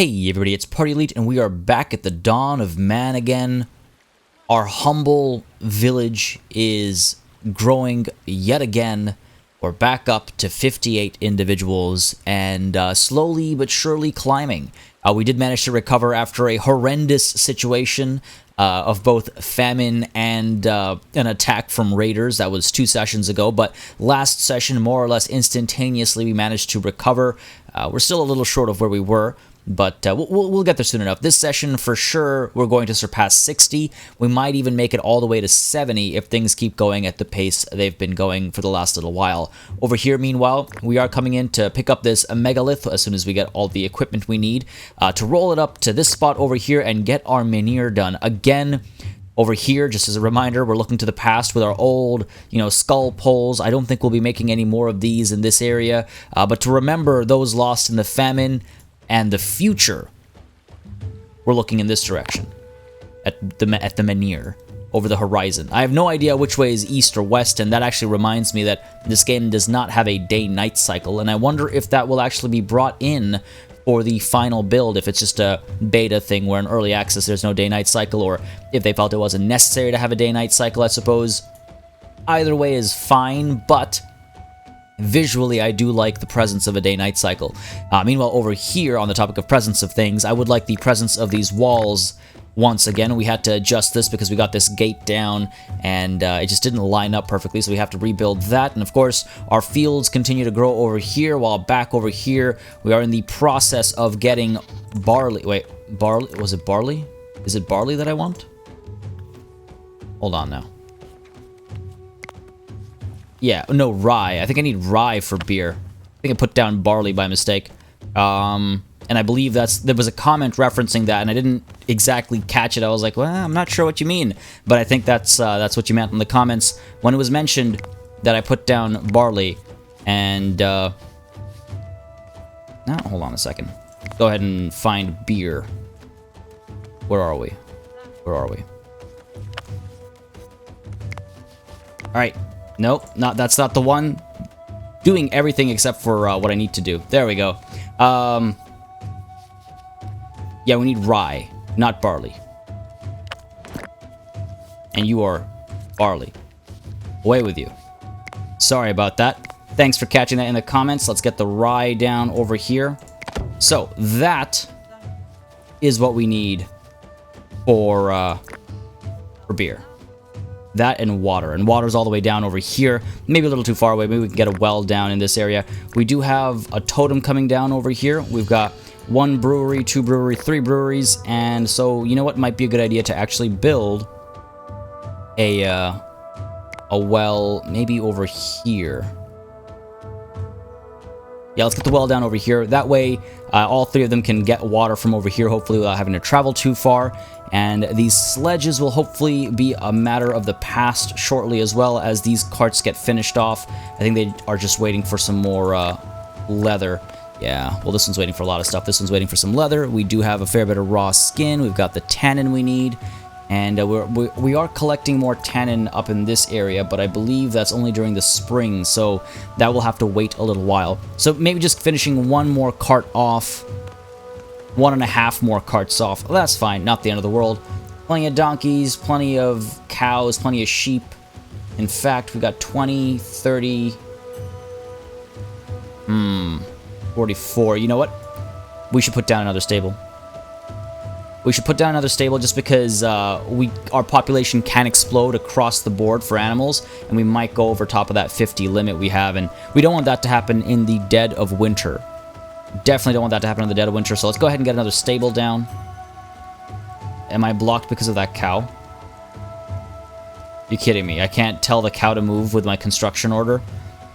Hey everybody, it's Party Elite, and we are back at the dawn of man again. Our humble village is growing yet again. We're back up to 58 individuals, and slowly but surely climbing. We did manage to recover after a horrendous situation of both famine and an attack from raiders. That was 2 sessions ago, but last session, more or less instantaneously, we managed to recover. We're still a little short of where we were, but we'll get there soon enough. This session, for sure, we're going to surpass 60. We might even make it all the way to 70 if things keep going at the pace they've been going for the last little while. Over here, meanwhile, we are coming in to pick up this megalith as soon as we get all the equipment we need to roll it up to this spot over here and get our menhir done. Again, over here, just as a reminder, we're looking to the past with our old, skull poles. I don't think we'll be making any more of these in this area, but to remember those lost in the famine and the future, we're looking in this direction, at the menhir, over the horizon. I have no idea which way is east or west, and that actually reminds me that this game does not have a day-night cycle, and I wonder if that will actually be brought in for the final build, if it's just a beta thing where in early access there's no day-night cycle, or if they felt it wasn't necessary to have a day-night cycle, I suppose. Either way is fine, but visually, I do like the presence of a day-night cycle. Meanwhile, over here, on the topic of presence of things, I would like the presence of these walls once again. We had to adjust this because we got this gate down, and it just didn't line up perfectly, so we have to rebuild that. And of course, our fields continue to grow over here, while back over here, we are in the process of getting barley. Wait, barley? Was it barley? Is it barley that I want? Hold on now. Yeah, no, rye. I think I need rye for beer. I think I put down barley by mistake. And I believe there was a comment referencing that, and I didn't exactly catch it. I was like, well, I'm not sure what you mean. But I think that's what you meant in the comments when it was mentioned that I put down barley. And, now, hold on a second. Go ahead and find beer. Where are we? Where are we? Alright. Nope, that's not the one. Doing everything except for what I need to do. There we go. Yeah, we need rye, not barley. And you are barley. Away with you. Sorry about that. Thanks for catching that in the comments. Let's get the rye down over here. So, that is what we need for beer. That and water's all the way down over here, maybe a little too far away. Maybe we can get a well down in this area. We do have a totem coming down over here. We've got 1 brewery, 2 brewery, 3 breweries, and so you know what might be a good idea to actually build a well maybe over here. Yeah, let's get the well down over here. That way, all 3 of them can get water from over here, hopefully without having to travel too far. And these sledges will hopefully be a matter of the past shortly, as well as these carts get finished off. I think they are just waiting for some more leather. Yeah, well, this one's waiting for a lot of stuff. This one's waiting for some leather. We do have a fair bit of raw skin. We've got the tannin we need. And we are collecting more tannin up in this area, but I believe that's only during the spring, so that will have to wait a little while. So maybe just finishing 1 more cart off, 1.5 more carts off. Well, that's fine, not the end of the world. Plenty of donkeys, plenty of cows, plenty of sheep. In fact, we got 20, 30... 44. You know what? We should put down another stable. We should put down another stable just because our population can explode across the board for animals, and we might go over top of that 50 limit we have, and we don't want that to happen in the dead of winter. Definitely don't want that to happen in the dead of winter, so let's go ahead and get another stable down. Am I blocked because of that cow? You're kidding me. I can't tell the cow to move with my construction order.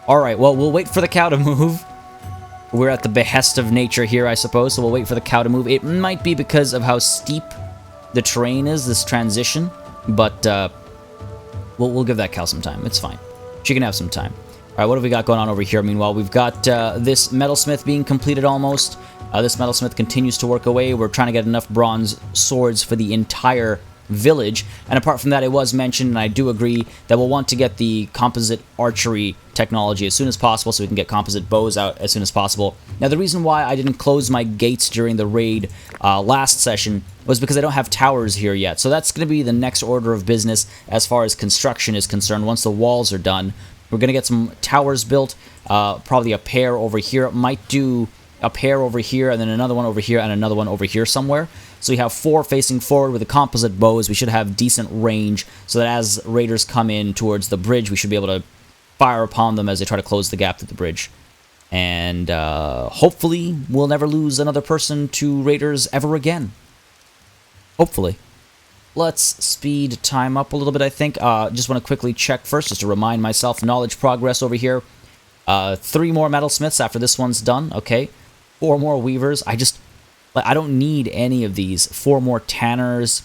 Alright, well, we'll wait for the cow to move. We're at the behest of nature here, I suppose, so we'll wait for the cow to move. It might be because of how steep the terrain is, this transition, but we'll give that cow some time. It's fine. She can have some time. All right, what have we got going on over here? Meanwhile, we've got this metalsmith being completed almost. This metalsmith continues to work away. We're trying to get enough bronze swords for the entire village. And apart from that, it was mentioned, and I do agree, that we'll want to get the composite archery technology as soon as possible so we can get composite bows out as soon as possible. Now, the reason why I didn't close my gates during the raid last session was because I don't have towers here yet. So that's going to be the next order of business as far as construction is concerned. Once the walls are done, we're going to get some towers built, probably a pair over here. It might do a pair over here, and then another one over here, and another one over here somewhere. So we have 4 facing forward with the composite bows. We should have decent range, so that as raiders come in towards the bridge, we should be able to fire upon them as they try to close the gap to the bridge. And hopefully we'll never lose another person to raiders ever again. Hopefully. Let's speed time up a little bit, I think. Just want to quickly check first, just to remind myself, knowledge progress over here. 3 more metalsmiths after this one's done, okay. 4 more weavers. I don't need any of these. 4 more tanners,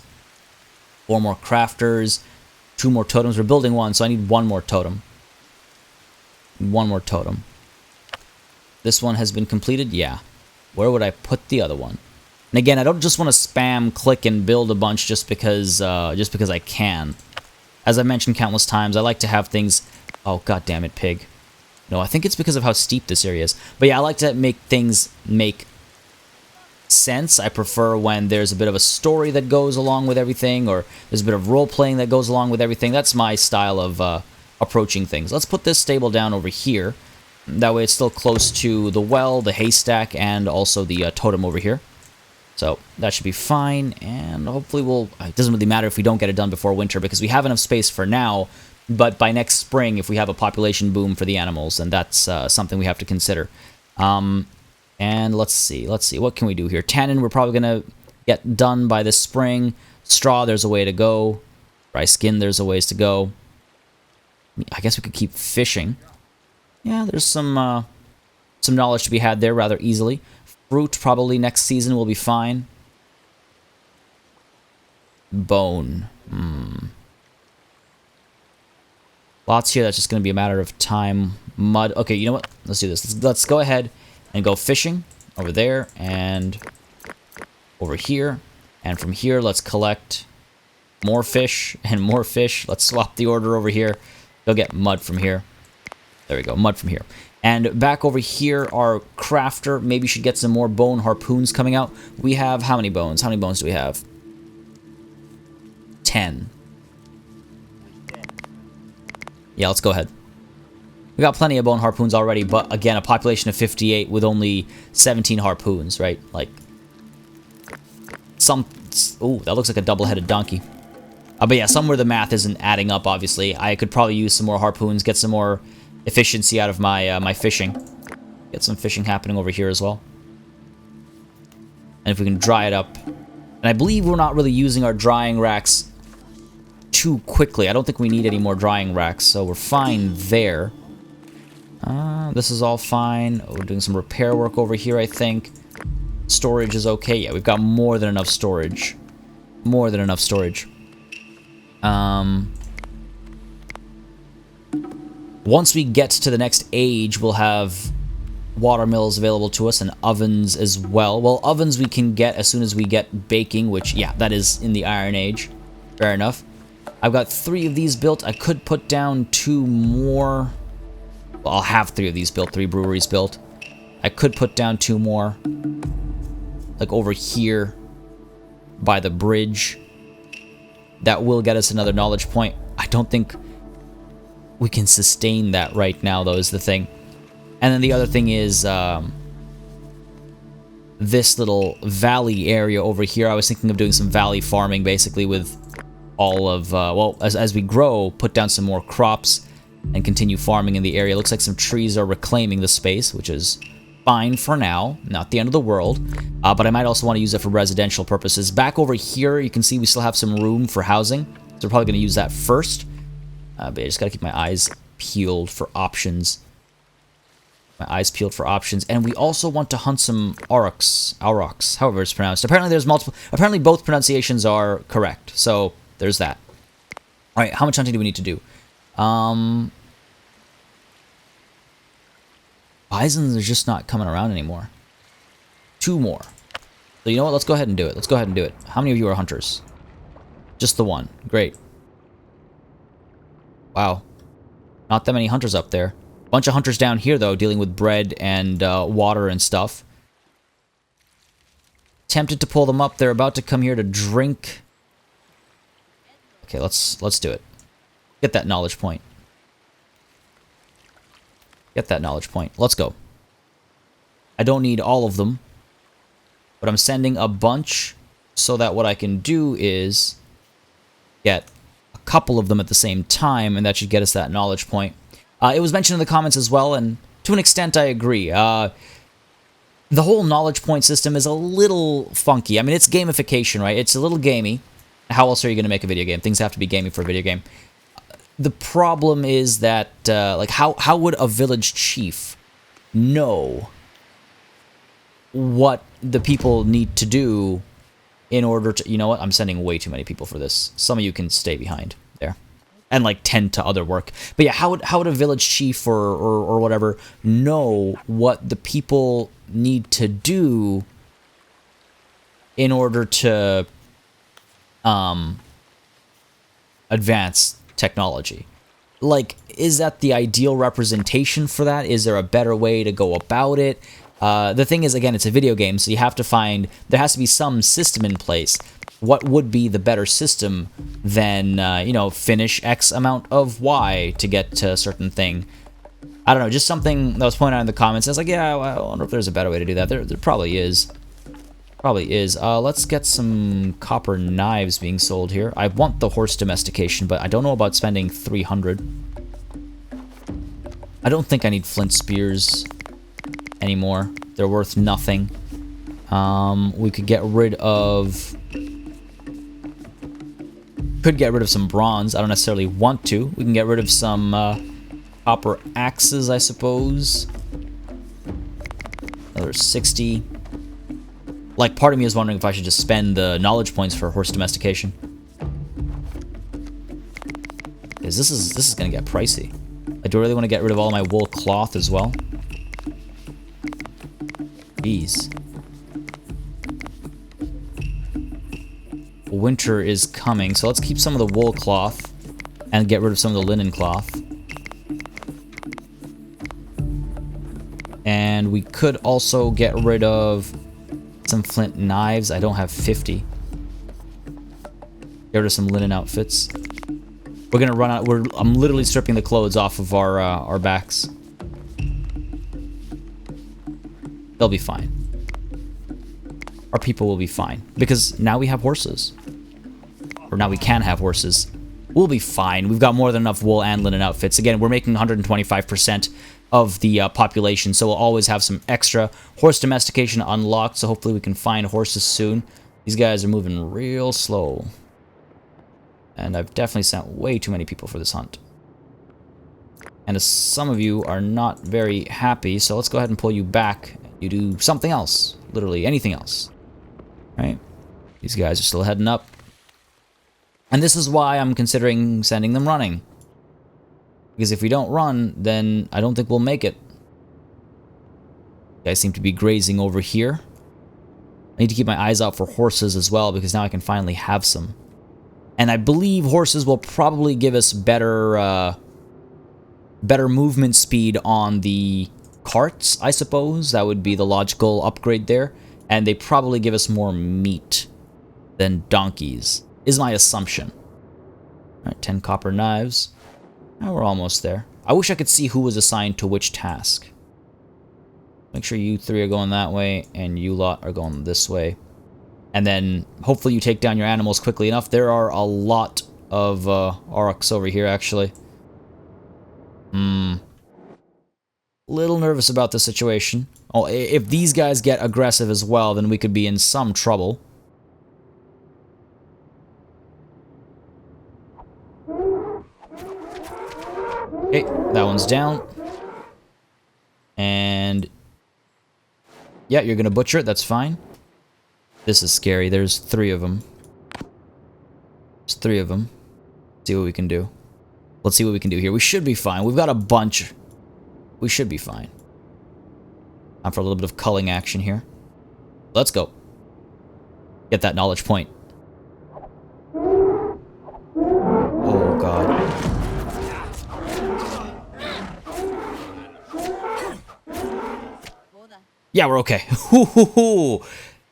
4 more crafters, 2 more totems. We're building 1, so I need 1 more totem. 1 more totem. This one has been completed? Yeah. Where would I put the other one? And again, I don't just want to spam click and build a bunch just because I can. As I mentioned countless times, I like to have things... Oh, god damn it, pig. No, I think it's because of how steep this area is. But yeah, I like to make things make sense. I prefer when there's a bit of a story that goes along with everything, or there's a bit of role-playing that goes along with everything. That's my style of approaching things. Let's put this stable down over here. That way it's still close to the well, the haystack, and also the totem over here. So that should be fine, and hopefully it doesn't really matter if we don't get it done before winter, because we have enough space for now. But by next spring, if we have a population boom for the animals, then that's something we have to consider. And let's see, what can we do here? Tannin, we're probably going to get done by this spring. Straw, there's a way to go. Dry skin, there's a ways to go. I guess we could keep fishing. Yeah, there's some knowledge to be had there rather easily. Fruit, probably next season will be fine. Bone. Lots here, that's just going to be a matter of time. Mud. Okay, you know what? Let's do this. Let's go ahead and go fishing over there and over here. And from here, let's collect more fish and more fish. Let's swap the order over here. Go get mud from here. There we go, mud from here. And back over here, our crafter maybe should get some more bone harpoons coming out. We have how many bones? How many bones do we have? 10. Yeah, let's go ahead. We got plenty of bone harpoons already, but again, a population of 58 with only 17 harpoons, right? Like, ooh, that looks like a double-headed donkey. But yeah, somewhere the math isn't adding up, obviously. I could probably use some more harpoons, get some more efficiency out of my my fishing. Get some fishing happening over here as well. And if we can dry it up. And I believe we're not really using our drying racks too quickly. I don't think we need any more drying racks, so we're fine there. This is all fine. Oh, we're doing some repair work over here, I think. Storage is okay. Yeah, we've got more than enough storage. More than enough storage. Once we get to the next age, we'll have water mills available to us and ovens as well. Well, ovens we can get as soon as we get baking, which, yeah, that is in the Iron Age. Fair enough. I've got 3 of these built. I could put down 2 more. Well, I'll have 3 of these built, 3 breweries built. I could put down 2 more. Like over here by the bridge. That will get us another knowledge point. I don't think we can sustain that right now, though, is the thing. And then the other thing is this little valley area over here. I was thinking of doing some valley farming, basically, with all of, well, as we grow, put down some more crops and continue farming in the area. Looks like some trees are reclaiming the space, which is fine for now. Not the end of the world. But I might also want to use it for residential purposes. Back over here, you can see we still have some room for housing. So we're probably going to use that first. But I just got to keep my eyes peeled for options. My eyes peeled for options. And we also want to hunt some aurochs, however it's pronounced. Apparently there's multiple. Apparently both pronunciations are correct. So there's that. All right, how much hunting do we need to do? Bisons are just not coming around anymore. 2 more. So you know what? Let's go ahead and do it. Let's go ahead and do it. How many of you are hunters? Just the one. Great. Wow. Not that many hunters up there. Bunch of hunters down here, though, dealing with bread and water and stuff. Tempted to pull them up. They're about to come here to drink. Okay, let's do it. Get that knowledge point. Get that knowledge point. Let's go. I don't need all of them, but I'm sending a bunch so that what I can do is get a couple of them at the same time, and that should get us that knowledge point. It was mentioned in the comments as well, and to an extent I agree. The whole knowledge point system is a little funky. I mean, it's gamification, right? It's a little gamey. How else are you going to make a video game? Things have to be gamey for a video game. The problem is that, like, how would a village chief know what the people need to do in order to... You know what? I'm sending way too many people for this. Some of you can stay behind there and, like, tend to other work. But yeah, how would a village chief or whatever know what the people need to do in order to advance technology? Like, is that the ideal representation for that? Is there a better way to go about it? The thing is, again, it's a video game, so you have to find... There has to be some system in place. What would be the better system than, you know, finish X amount of Y to get to a certain thing? I don't know, just something that was pointed out in the comments. I was like, yeah, I wonder if there's a better way to do that. There probably is. Probably is. Let's get some copper knives being sold here. I want the horse domestication, but I don't know about spending 300. I don't think I need flint spears anymore. They're worth nothing. We could get rid of... Could get rid of some bronze. I don't necessarily want to. We can get rid of some copper axes, I suppose. Another 60. Like, part of me is wondering if I should just spend the knowledge points for horse domestication. Because this is gonna get pricey. I do really want to get rid of all my wool cloth as well. Jeez. Winter is coming, so let's keep some of the wool cloth and get rid of some of the linen cloth. And we could also get rid of some flint knives. I don't have 50. Get rid of some linen outfits. We're gonna run out. I'm literally stripping the clothes off of our backs. They'll be fine. Our people will be fine because now we have horses, or now we can have horses. We'll be fine. We've got more than enough wool and linen outfits. Again, we're making 125% of the population, so we'll always have some extra. Horse domestication unlocked, so hopefully we can find horses soon. These guys are moving real slow. And I've definitely sent way too many people for this hunt. And some of you are not very happy, so let's go ahead and pull you back. You do something else. Literally anything else. Right? These guys are still heading up. And this is why I'm considering sending them running. Because if we don't run, then I don't think we'll make it. You guys seem to be grazing over here. I need to keep my eyes out for horses as well, because now I can finally have some. And I believe horses will probably give us better movement speed on the carts, I suppose. That would be the logical upgrade there. And they probably give us more meat than donkeys, is my assumption. Alright, 10 copper knives. Now we're almost there. I wish I could see who was assigned to which task. Make sure you three are going that way, and you lot are going this way. And then, hopefully you take down your animals quickly enough. There are a lot of aurochs over here, actually. Little nervous about the situation. Oh, if these guys get aggressive as well, then we could be in some trouble. Okay, that one's down. And... yeah, you're gonna butcher it, that's fine. This is scary, there's 3 of them. There's 3 of them. Let's see what we can do. Let's see what we can do here. We should be fine. We've got a bunch. We should be fine. Time for a little bit of culling action here. Let's go. Get that knowledge point. Yeah, we're okay.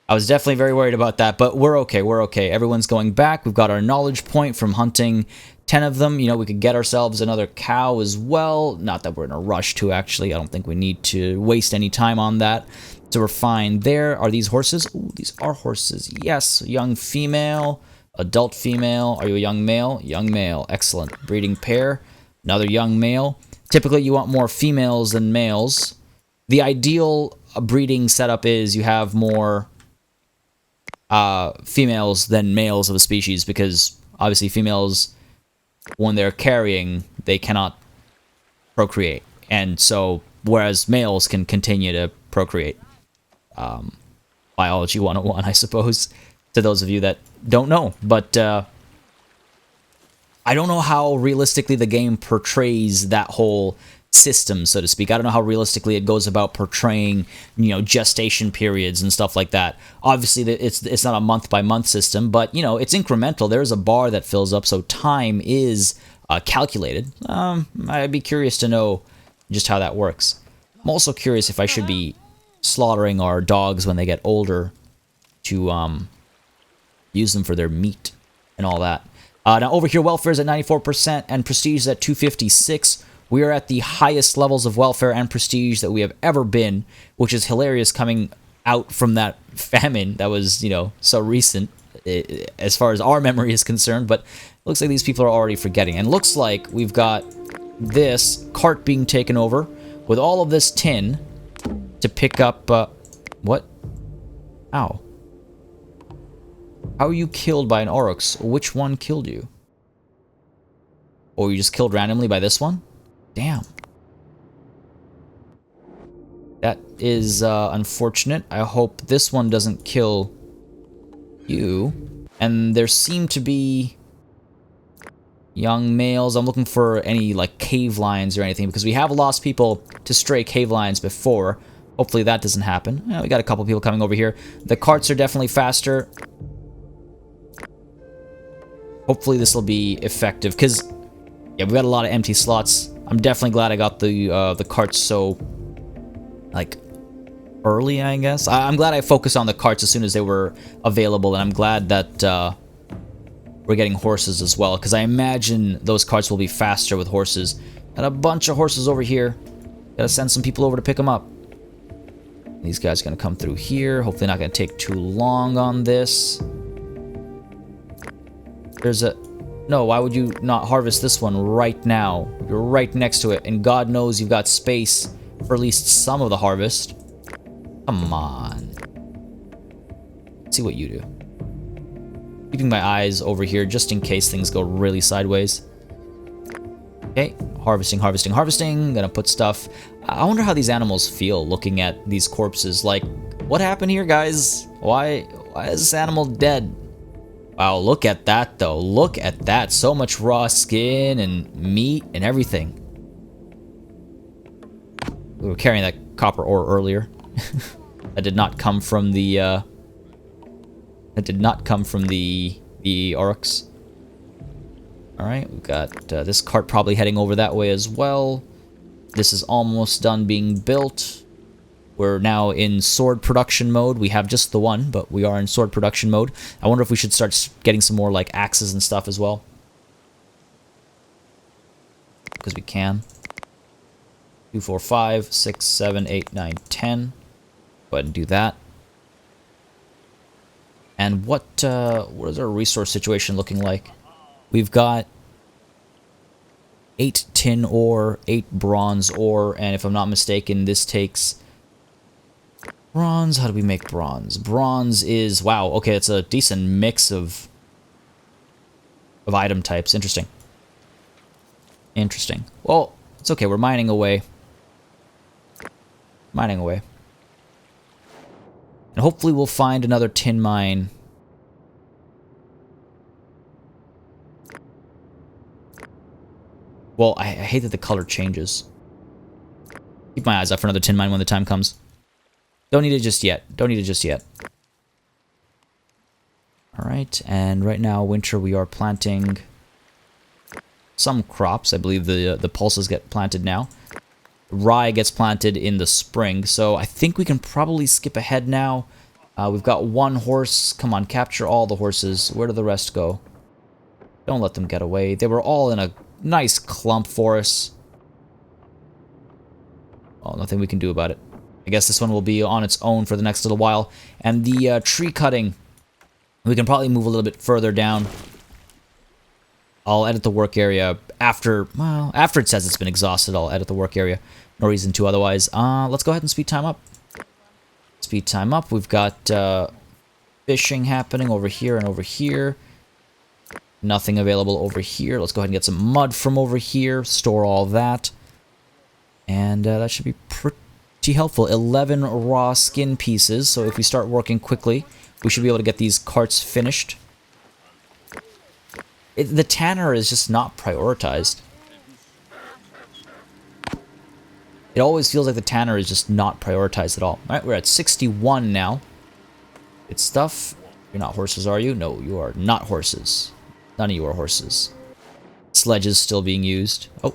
I was definitely very worried about that, but we're okay. We're okay. Everyone's going back. We've got our knowledge point from hunting 10 of them. You know, we could get ourselves another cow as well. Not that we're in a rush to, actually. I don't think we need to waste any time on that. So we're fine there. Are these horses? Ooh, these are horses. Yes. Young female. Adult female. Are you a young male? Young male. Excellent. Breeding pair. Another young male. Typically, you want more females than males. The ideal breeding setup is you have more females than males of a species, because obviously females, when they're carrying, they cannot procreate. And so, whereas males can continue to procreate. Biology 101, I suppose, to those of you that don't know. But I don't know how realistically the game portrays that whole system, so to speak. I don't know how realistically it goes about portraying, you know, gestation periods and stuff like that. Obviously, it's not a month-by-month system, but, you know, it's incremental. There's a bar that fills up, so time is calculated. I'd be curious to know just how that works. I'm also curious if I should be slaughtering our dogs when they get older to use them for their meat and all that. Now, over here, welfare is at 94% and prestige is at 256. We are at the highest levels of welfare and prestige that we have ever been, which is hilarious coming out from that famine that was, you know, so recent as far as our memory is concerned. But it looks like these people are already forgetting. And looks like we've got this cart being taken over with all of this tin to pick up, what? Ow. How are you killed by an Aurochs? Which one killed you? Or you just killed randomly by this one? Damn. That is unfortunate. I hope this one doesn't kill you. And there seem to be young males. I'm looking for any, like, cave lions or anything, because we have lost people to stray cave lions before. Hopefully that doesn't happen. Yeah, we got a couple people coming over here. The carts are definitely faster. Hopefully this will be effective, because, yeah, we've got a lot of empty slots. I'm definitely glad I got the carts so, like, early, I guess. I'm glad I focused on the carts as soon as they were available, and I'm glad that we're getting horses as well, because I imagine those carts will be faster with horses. Got a bunch of horses over here. Gotta send some people over to pick them up. These guys are gonna come through here. Hopefully not gonna take too long on this. There's a... No, why would you not harvest this one right now? You're right next to it, and God knows you've got space for at least some of the harvest. Come on. Let's see what you do. Keeping my eyes over here just in case things go really sideways. Okay, harvesting, harvesting, harvesting. Gonna put stuff... I wonder how these animals feel looking at these corpses. Like, what happened here, guys? Why is this animal dead? Wow, look at that, though. Look at that. So much raw skin and meat and everything. We were carrying that copper ore earlier. That did not come from the, That did not come from the Aurochs. Alright, we've got this cart probably heading over that way as well. This is almost done being built. We're now in sword production mode. We have just the one, but we are in sword production mode. I wonder if we should start getting some more, like, axes and stuff as well. Because we can. 2, 4, 5, 6, 7, 8, 9, 10. Go ahead and do that. And what is our resource situation looking like? We've got 8 tin ore, 8 bronze ore, and if I'm not mistaken, this takes... Bronze, how do we make bronze? Bronze is, wow, okay, it's a decent mix of item types. Interesting. Interesting. Well, it's okay, we're mining away. Mining away. And hopefully we'll find another tin mine. Well, I hate that the color changes. Keep my eyes out for another tin mine when the time comes. Don't need it just yet. Don't need it just yet. Alright, and right now, winter, we are planting some crops. I believe the pulses get planted now. Rye gets planted in the spring, so I think we can probably skip ahead now. We've got one horse. Come on, capture all the horses. Where do the rest go? Don't let them get away. They were all in a nice clump for us. Oh, nothing we can do about it. I guess this one will be on its own for the next little while. And the tree cutting, we can probably move a little bit further down. I'll edit the work area after, well, after it says it's been exhausted, I'll edit the work area. No reason to otherwise. Let's go ahead and speed time up. Speed time up. We've got fishing happening over here and over here. Nothing available over here. Let's go ahead and get some mud from over here. Store all that. And that should be pretty helpful. 11 raw skin pieces. So if we start working quickly, we should be able to get these carts finished. The tanner is just not prioritized. It always feels like the tanner is just not prioritized at all. Alright, we're at 61 now. It's stuff. You're not horses, are you? No, you are not horses. None of you are horses. Sledges still being used. Oh.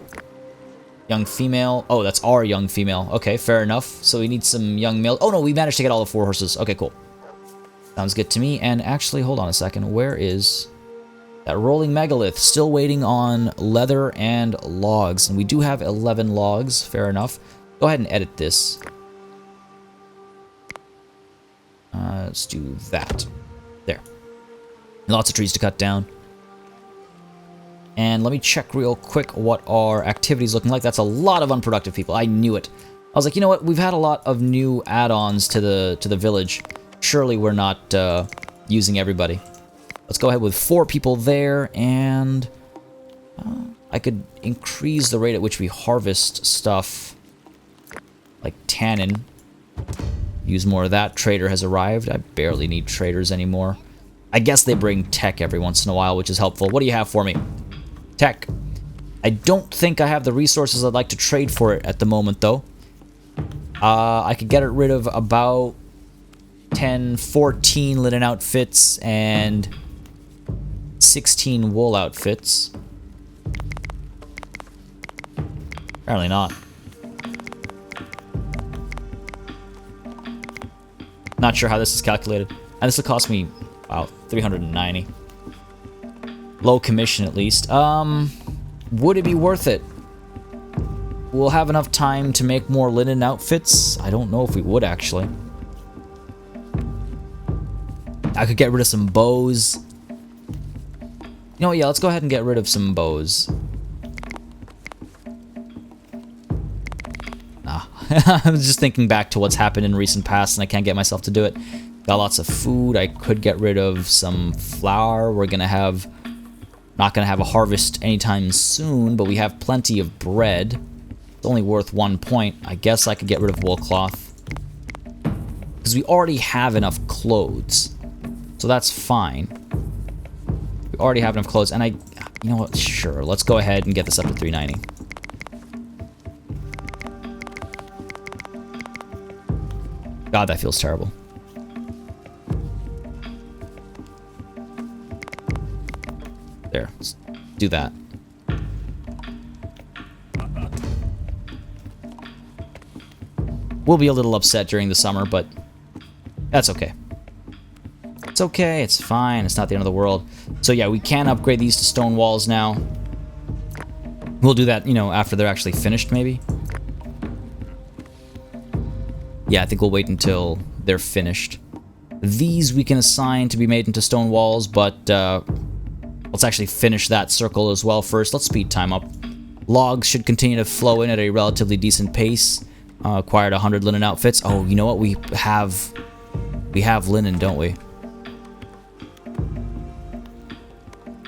Young female. Oh, that's our young female. Okay, fair enough. So we need some young male. Oh no, we managed to get all the 4 horses. Okay, cool. Sounds good to me. And actually, hold on a second. Where is that rolling megalith? Still waiting on leather and logs. And we do have 11 logs. Fair enough. Go ahead and edit this. Let's do that. There. Lots of trees to cut down. And let me check real quick what our activity's looking like. That's a lot of unproductive people. I knew it. I was like, you know what? We've had a lot of new add-ons to the village. Surely we're not using everybody. Let's go ahead with 4 people there, and I could increase the rate at which we harvest stuff, like tannin. Use more of that. Trader has arrived. I barely need traders anymore. I guess they bring tech every once in a while, which is helpful. What do you have for me? Tech. I don't think I have the resources I'd like to trade for it at the moment, though. I could get rid of about 10, 14 linen outfits and 16 wool outfits. Apparently not. Not sure how this is calculated. And this will cost me, wow, 390. Low commission, at least. Would it be worth it? We'll have enough time to make more linen outfits? I don't know if we would, actually. I could get rid of some bows. You know what, yeah, let's go ahead and get rid of some bows. I was just thinking back to what's happened in recent past, and I can't get myself to do it. Got lots of food. I could get rid of some flour. We're gonna have... Not gonna have a harvest anytime soon, but we have plenty of bread. It's only worth 1 point. I guess I could get rid of wool cloth. Because we already have enough clothes. So that's fine. We already have enough clothes, and you know what, sure, let's go ahead and get this up to 390. God, that feels terrible. There, let's do that. We'll be a little upset during the summer, but that's okay. It's okay, it's fine, it's not the end of the world. So yeah, we can upgrade these to stone walls now. We'll do that, you know, after they're actually finished, maybe. Yeah, I think we'll wait until they're finished. These we can assign to be made into stone walls, but let's actually finish that circle as well first. Let's speed time up. Logs should continue to flow in at a relatively decent pace. Acquired 100 linen outfits. Oh, you know what? We have linen, don't we?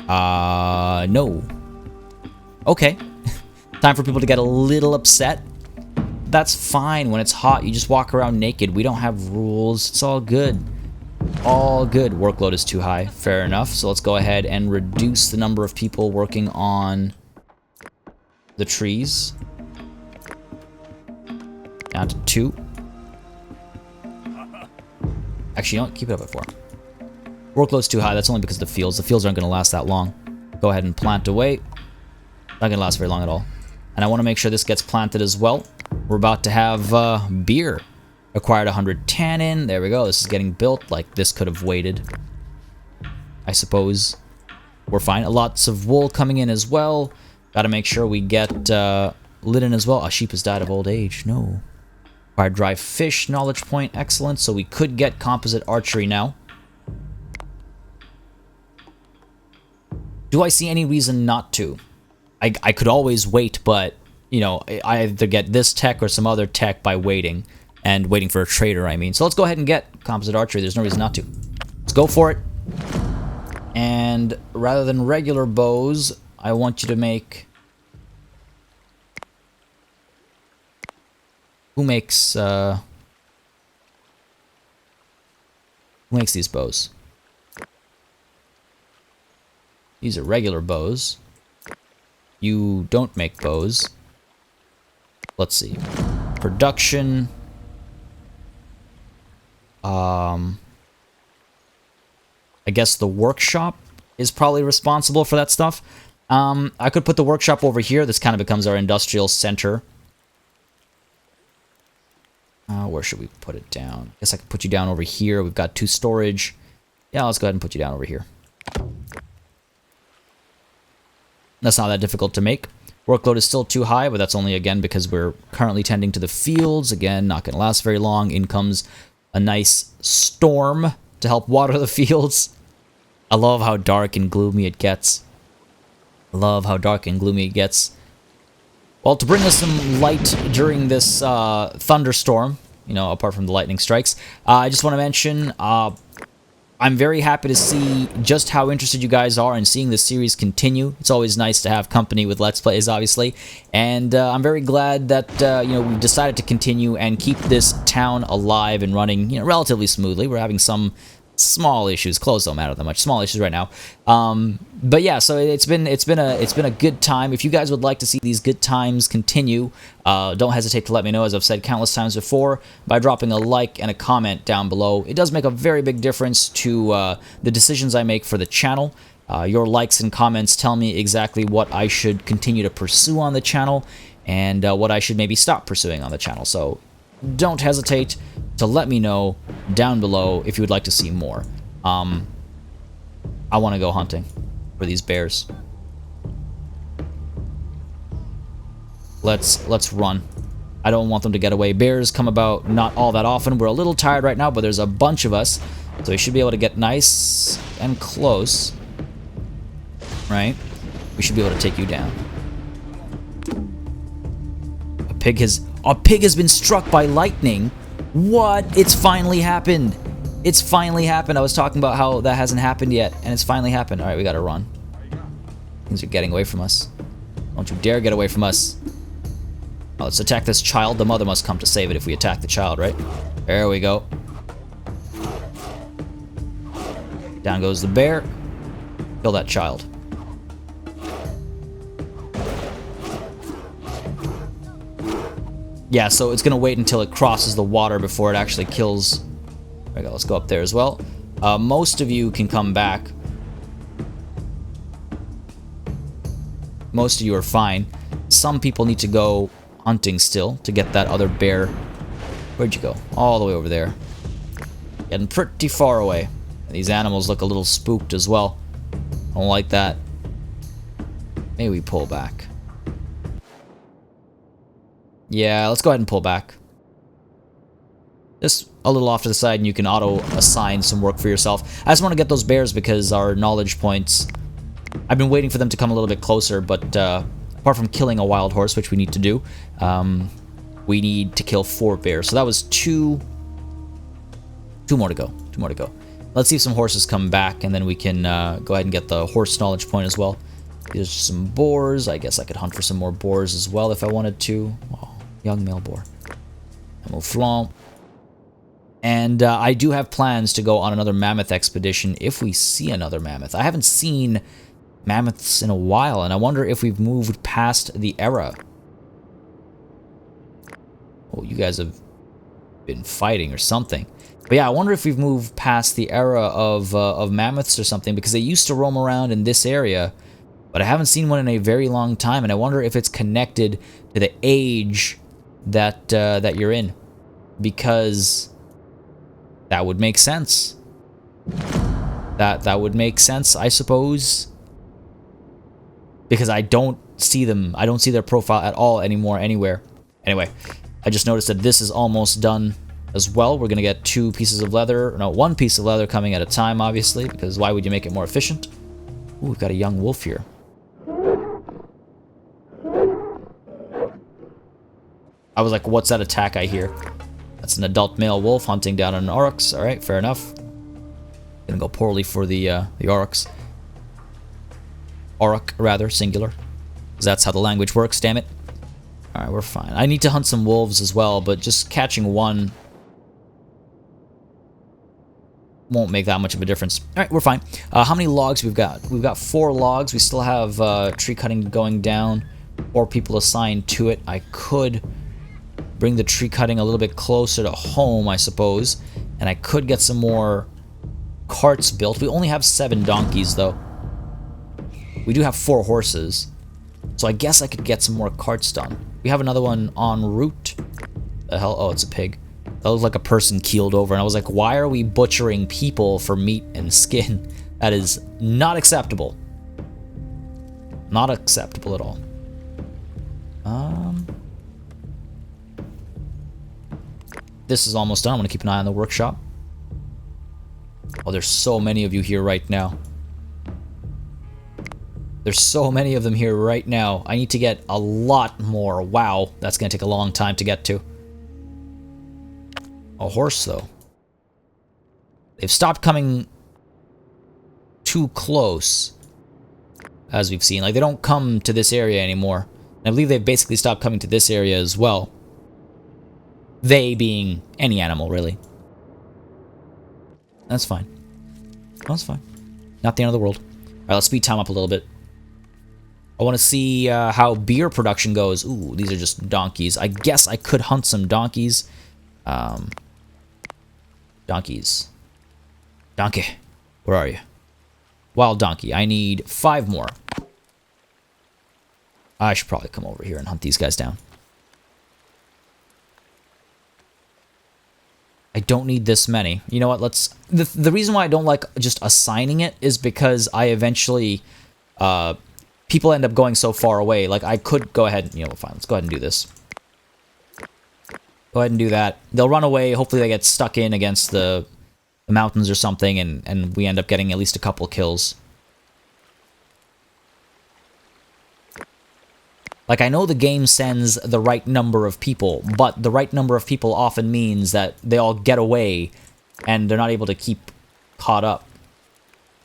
No. Okay. Time for people to get a little upset. That's fine. When it's hot, you just walk around naked. We don't have rules. It's all good. All good. Workload is too high. Fair enough. So let's go ahead and reduce the number of people working on the trees. Down to 2. Actually, don't keep it up at 4. Workload's too high. That's only because of the fields. The fields aren't going to last that long. Go ahead and plant away. Not gonna last very long at all. And I want to make sure this gets planted as well. We're about to have beer. Acquired 100 tannin. There we go. This is getting built. Like, this could have waited. I suppose. We're fine. Lots of wool coming in as well. Gotta make sure we get linen as well. A sheep has died of old age. No. Acquired dry fish. Knowledge point. Excellent. So we could get composite archery now. Do I see any reason not to? I could always wait, but, you know, I either get this tech or some other tech by waiting. And waiting for a trader, I mean. So let's go ahead and get composite archery. There's no reason not to. Let's go for it. And rather than regular bows, I want you to make... Who makes these bows? These are regular bows. You don't make bows. Let's see. Production... I guess the workshop is probably responsible for that stuff. I could put the workshop over here. This kind of becomes our industrial center. Where should we put it down? I guess I could put you down over here. We've got 2 storage. Yeah, let's go ahead and put you down over here. That's not that difficult to make. Workload is still too high, but that's only, again, because we're currently tending to the fields. Again, not going to last very long. In comes a nice storm to help water the fields. I love how dark and gloomy it gets. Well, to bring us some light during this thunderstorm, you know, apart from the lightning strikes, I just want to mention, I'm very happy to see just how interested you guys are in seeing this series continue. It's always nice to have company with Let's Plays, obviously. And I'm very glad that, you know, we've decided to continue and keep this town alive and running, you know, relatively smoothly. We're having some small issues. Clothes don't matter that much. Small issues right now. But yeah, so it's been a good time. If you guys would like to see these good times continue, don't hesitate to let me know, as I've said countless times before, by dropping a like and a comment down below. It does make a very big difference to the decisions I make for the channel. Your likes and comments tell me exactly what I should continue to pursue on the channel and what I should maybe stop pursuing on the channel. So don't hesitate to let me know down below if you would like to see more. I want to go hunting for these bears. Let's run. I don't want them to get away. Bears come about not all that often. We're a little tired right now, but there's a bunch of us, so we should be able to get nice and close. Right? We should be able to take you down. A pig has been struck by lightning. What? It's finally happened. It's finally happened. I was talking about how that hasn't happened yet, and it's finally happened. All right, we gotta run. Things are getting away from us. Don't you dare get away from us. Oh, let's attack this child. The mother must come to save it if we attack the child, right? There we go. Down goes the bear. Kill that child. Yeah, so it's gonna wait until it crosses the water before it actually kills. There we go, let's go up there as well. Most of you can come back. Most of you are fine. Some people need to go hunting still to get that other bear. Where'd you go? All the way over there. Getting pretty far away. And these animals look a little spooked as well. Don't like that. Maybe we pull back. Yeah, let's go ahead and pull back. Just a little off to the side and you can auto-assign some work for yourself. I just want to get those bears because our knowledge points... I've been waiting for them to come a little bit closer, but apart from killing a wild horse, which we need to do, we need to kill 4 bears. So that was 2 more to go. 2 more to go. Let's see if some horses come back, and then we can go ahead and get the horse knowledge point as well. There's some boars. I guess I could hunt for some more boars as well if I wanted to. Oh, young male boar. Mouflon. And I do have plans to go on another mammoth expedition if we see another mammoth. I haven't seen mammoths in a while, and I wonder if we've moved past the era. Oh, you guys have been fighting or something. But yeah, I wonder if we've moved past the era of mammoths or something, because they used to roam around in this area, but but I haven't seen one in a very long time, and I wonder if it's connected to the age that that you're in, because that would make sense. That would make sense, I suppose, because I don't see them. I don't see their profile at all anymore anywhere. Anyway, I just noticed that this is almost done as well. We're gonna get 2 pieces of leather, no, 1 piece of leather coming at a time, obviously, because why would you make it more efficient? Ooh, we've got a young wolf here. I was like, what's that attack I hear? That's an adult male wolf hunting down an oryx. All right, fair enough. Gonna go poorly for the oryx. Auroch, rather, singular. Because that's how the language works, damn it. Alright, we're fine. I need to hunt some wolves as well, but just catching one won't make that much of a difference. Alright, we're fine. How many logs we've got? We've got 4 logs. We still have tree cutting going down. 4 people assigned to it. I could bring the tree cutting a little bit closer to home, I suppose. And I could get some more carts built. We only have 7 donkeys, though. We do have 4 horses. So I guess I could get some more carts done. We have another one en route. The hell? Oh, it's a pig. That looked like a person keeled over, and I was like, why are we butchering people for meat and skin? That is not acceptable. Not acceptable at all. This is almost done. I'm gonna keep an eye on the workshop. Oh, there's so many of you here right now. There's so many of them here right now. I need to get a lot more. Wow, that's gonna take a long time to get to. A horse, though. They've stopped coming too close, as we've seen. Like, they don't come to this area anymore. And I believe they've basically stopped coming to this area as well. They being any animal, really. That's fine. That's fine. Not the end of the world. Alright, let's speed time up a little bit. I want to see how beer production goes. Ooh, these are just donkeys. I guess I could hunt some donkeys. Donkeys. Donkey. Where are you? Wild donkey. I need 5 more. I should probably come over here and hunt these guys down. I don't need this many. You know what? Let's... The reason why I don't like just assigning it is because I eventually... people end up going so far away. Like, I could go ahead and... You know, fine. Let's go ahead and do this. Go ahead and do that. They'll run away. Hopefully they get stuck in against the mountains or something, and we end up getting at least a couple kills. Like, I know the game sends the right number of people, but the right number of people often means that they all get away, and they're not able to keep caught up.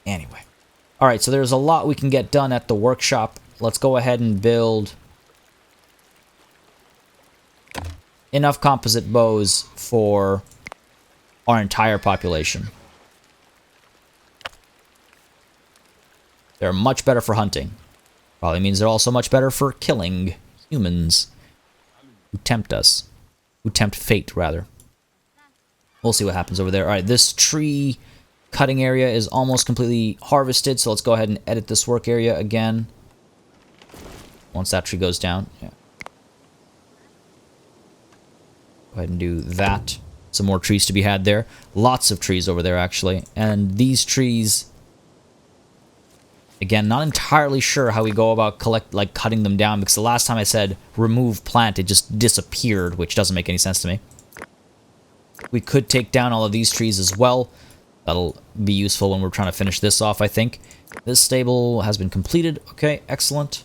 Anyway. Alright, so there's a lot we can get done at the workshop. Let's go ahead and build enough composite bows for our entire population. They're much better for hunting. Probably means they're also much better for killing humans who tempt us. Who tempt fate, rather. We'll see what happens over there. Alright, this tree cutting area is almost completely harvested, so let's go ahead and edit this work area again. Once that tree goes down. Yeah. Go ahead and do that. Some more trees to be had there. Lots of trees over there, actually. And these trees... Again, not entirely sure how we go about cutting them down, because the last time I said remove plant, it just disappeared, which doesn't make any sense to me. We could take down all of these trees as well. That'll be useful when we're trying to finish this off, I think. This stable has been completed. Okay, excellent.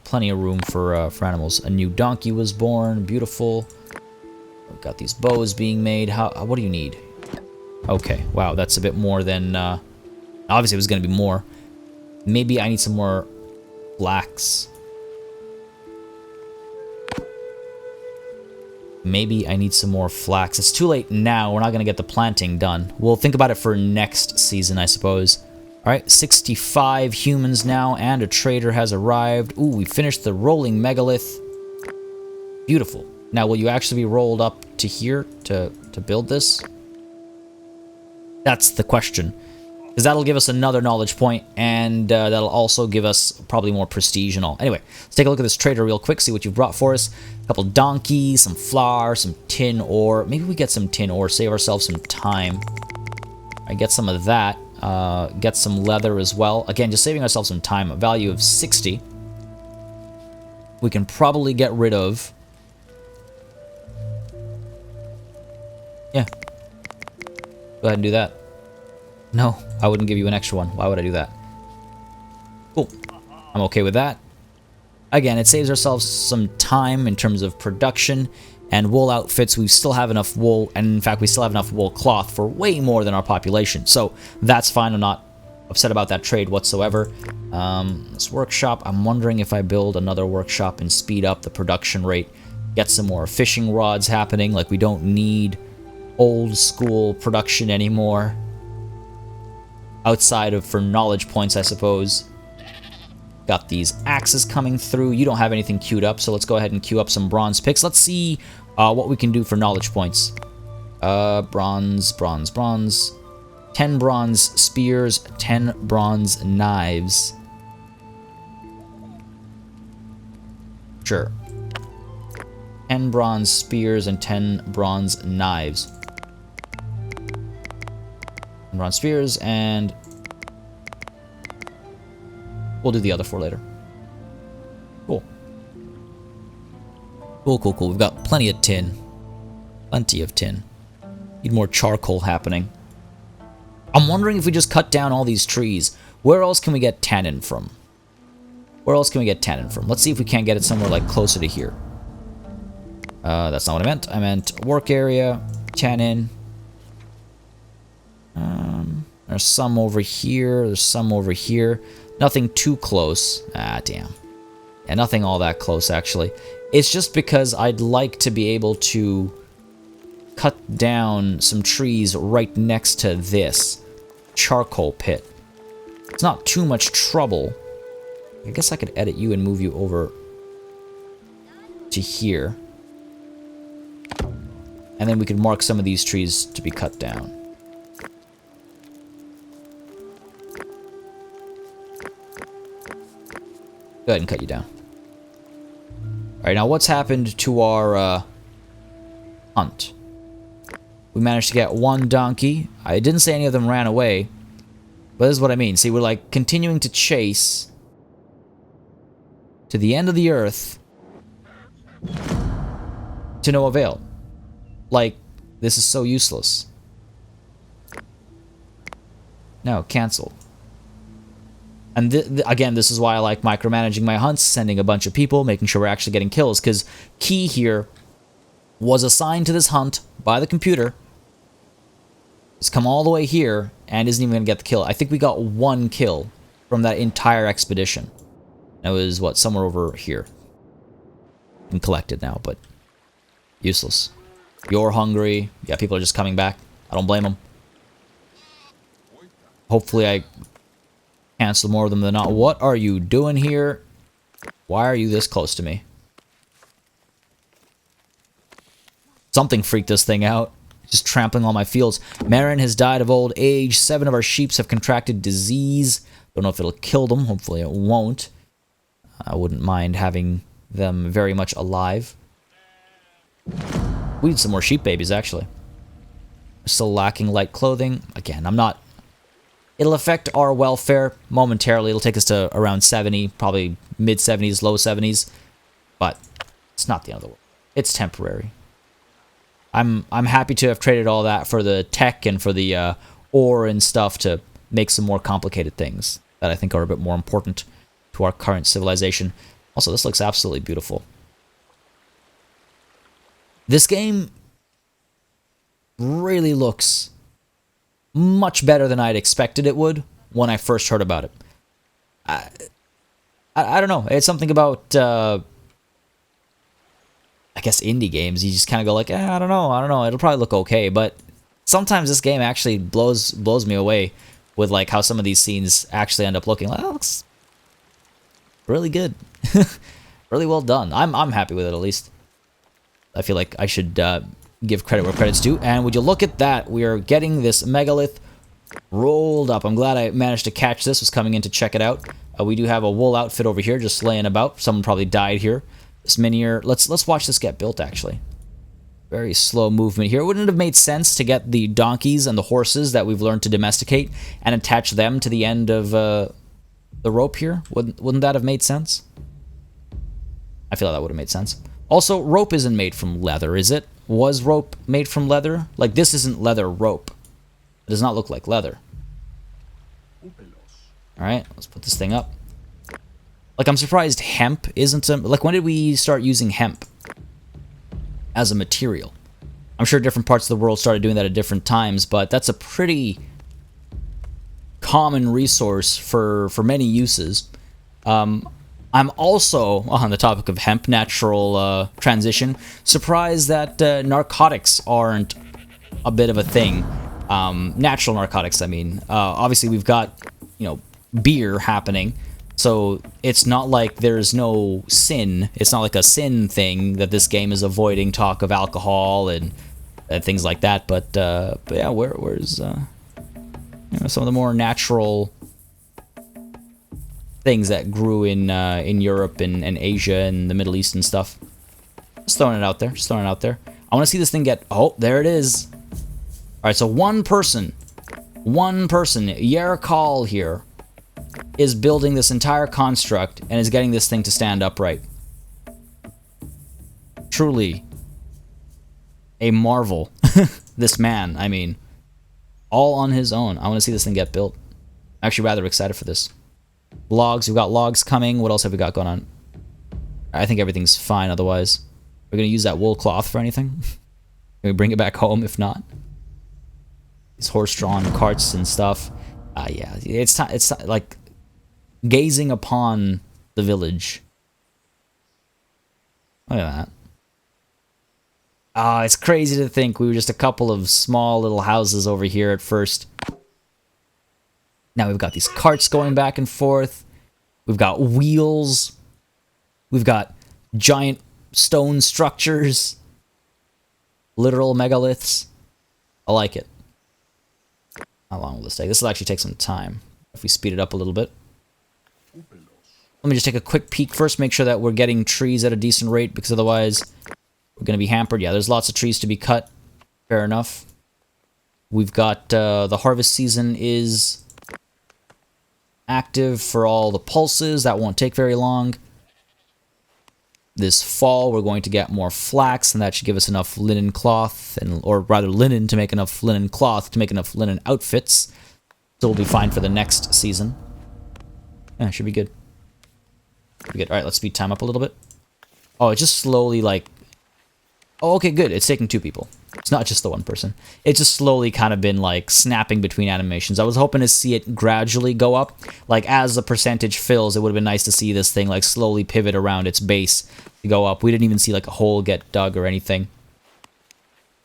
Plenty of room for animals. A new donkey was born. Beautiful. We've got these bows being made. What do you need? Okay, wow, that's a bit more than... obviously, it was going to be more. Maybe I need some more flax. Maybe I need some more flax. It's too late now. We're not going to get the planting done. We'll think about it for next season, I suppose. Alright, 65 humans now, and a trader has arrived. Ooh, we finished the rolling megalith. Beautiful. Now, will you actually be rolled up to here to build this? That's the question. Because that'll give us another knowledge point, and that'll also give us probably more prestige and all. Anyway, let's take a look at this trader real quick, see what you've brought for us. A couple donkeys, some flour, some tin ore. Maybe we get some tin ore, save ourselves some time. I get some of that. Get some leather as well. Again, just saving ourselves some time. A value of 60. We can probably get rid of... Yeah. Go ahead and do that. No, I wouldn't give you an extra one. Why would I do that? Cool. I'm okay with that. Again, it saves ourselves some time in terms of production. And wool outfits, we still have enough wool. And in fact, we still have enough wool cloth for way more than our population. So that's fine. I'm not upset about that trade whatsoever. This workshop, I'm wondering if I build another workshop and speed up the production rate. Get some more fishing rods happening. Like, we don't need old school production anymore. Outside of for knowledge points, I suppose. Got these axes coming through. You don't have anything queued up, so let's go ahead and queue up some bronze picks. Let's see what we can do for knowledge points. Bronze. 10 bronze spears, 10 bronze knives. Sure. 10 bronze spears and 10 bronze knives. Bronze spears, and we'll do the other 4 later. Cool. Cool. We've got plenty of tin. Plenty of tin. Need more charcoal happening. I'm wondering if we just cut down all these trees, where else can we get tannin from? Let's see if we can't get it somewhere like closer to here. That's not what I meant. I meant work area, tannin. There's some over here. There's some over here. Nothing too close. Ah, damn. Yeah, nothing all that close, actually. It's just because I'd like to be able to cut down some trees right next to this charcoal pit. It's not too much trouble. I guess I could edit you and move you over to here. And then we could mark some of these trees to be cut down. Go ahead and cut you down. Alright, now what's happened to our hunt? We managed to get 1 donkey. I didn't say any of them ran away. But this is what I mean. See, we're like continuing to chase to the end of the earth to no avail. Like, this is so useless. No, cancel. And again, this is why I like micromanaging my hunts, sending a bunch of people, making sure we're actually getting kills, because Key here was assigned to this hunt by the computer. He's come all the way here and isn't even going to get the kill. I think we got 1 kill from that entire expedition. It was, what, somewhere over here. And collected now, but useless. You're hungry. Yeah, people are just coming back. I don't blame them. Hopefully I cancel more of them than not. What are you doing here? Why are you this close to me? Something freaked this thing out. Just trampling all my fields. Marin has died of old age. 7 of our sheep have contracted disease. Don't know if it'll kill them. Hopefully it won't. I wouldn't mind having them very much alive. We need some more sheep babies, actually. Still lacking light clothing. Again, I'm not... It'll affect our welfare momentarily. It'll take us to around 70, probably mid-70s, low 70s. But it's not the end of the world. It's temporary. I'm happy to have traded all that for the tech and for the ore and stuff to make some more complicated things that I think are a bit more important to our current civilization. Also, this looks absolutely beautiful. This game really looks much better than I'd expected it would when I first heard about it. I don't know. It's something about... I guess indie games, you just kind of go like, I don't know, it'll probably look okay, but sometimes this game actually blows me away with like how some of these scenes actually end up looking. Like, that looks really good. Really well done. I'm happy with it, at least. I feel like I should give credit where credit's due. And would you look at that, we are getting this megalith rolled up. I'm glad I managed to catch this. Was coming in to check it out. We do have a wool outfit over here just laying about. Someone probably died here. This minier. Let's watch this get built, actually. Very slow movement here. Wouldn't it have made sense to get the donkeys and the horses that we've learned to domesticate and attach them to the end of the rope here? Wouldn't that have made sense? I feel like that would have made sense. Also, rope isn't made from leather, is it? Was rope made from leather? Like, this isn't leather rope. It does not look like leather. Alright, let's put this thing up. Like, I'm surprised hemp isn't a... Like, when did we start using hemp as a material? I'm sure different parts of the world started doing that at different times, but that's a pretty common resource for many uses. I'm also, on the topic of hemp, natural transition, surprised that narcotics aren't a bit of a thing. Natural narcotics, I mean. Obviously, we've got, you know, beer happening, so it's not like there's no sin. It's not like a sin thing that this game is avoiding talk of alcohol and things like that. But yeah, where's you know, some of the more natural things that grew in Europe and Asia and the Middle East and stuff? Just throwing it out there. Just throwing it out there. I want to see this thing get... Oh, there it is. All right, so one person, Yerkal here, is building this entire construct and is getting this thing to stand upright. Truly a marvel. This man, I mean, all on his own. I want to see this thing get built. I'm actually rather excited for this. Logs, we've got logs coming. What else have we got going on? I think everything's fine otherwise. We're going to use that wool cloth for anything? Can we bring it back home if not? These horse-drawn carts and stuff. Yeah, it's like gazing upon the village. Look at that. It's crazy to think we were just a couple of small little houses over here at first. Now we've got these carts going back and forth. We've got wheels. We've got giant stone structures. Literal megaliths. I like it. How long will this take? This will actually take some time if we speed it up a little bit. Let me just take a quick peek first, make sure that we're getting trees at a decent rate, because otherwise we're going to be hampered. Yeah, there's lots of trees to be cut. Fair enough. We've got the harvest season is active for all the pulses. That won't take very long. This fall, we're going to get more flax, and that should give us enough linen cloth, or rather linen to make enough linen cloth to make enough linen outfits. So we'll be fine for the next season. Yeah, should be good. Should be good. All right, let's speed time up a little bit. Oh, it just slowly, like... Oh, okay, good. It's taking two people. It's not just the one person. It's just slowly kind of been, like, snapping between animations. I was hoping to see it gradually go up. Like, as the percentage fills, it would have been nice to see this thing, like, slowly pivot around its base to go up. We didn't even see, like, a hole get dug or anything.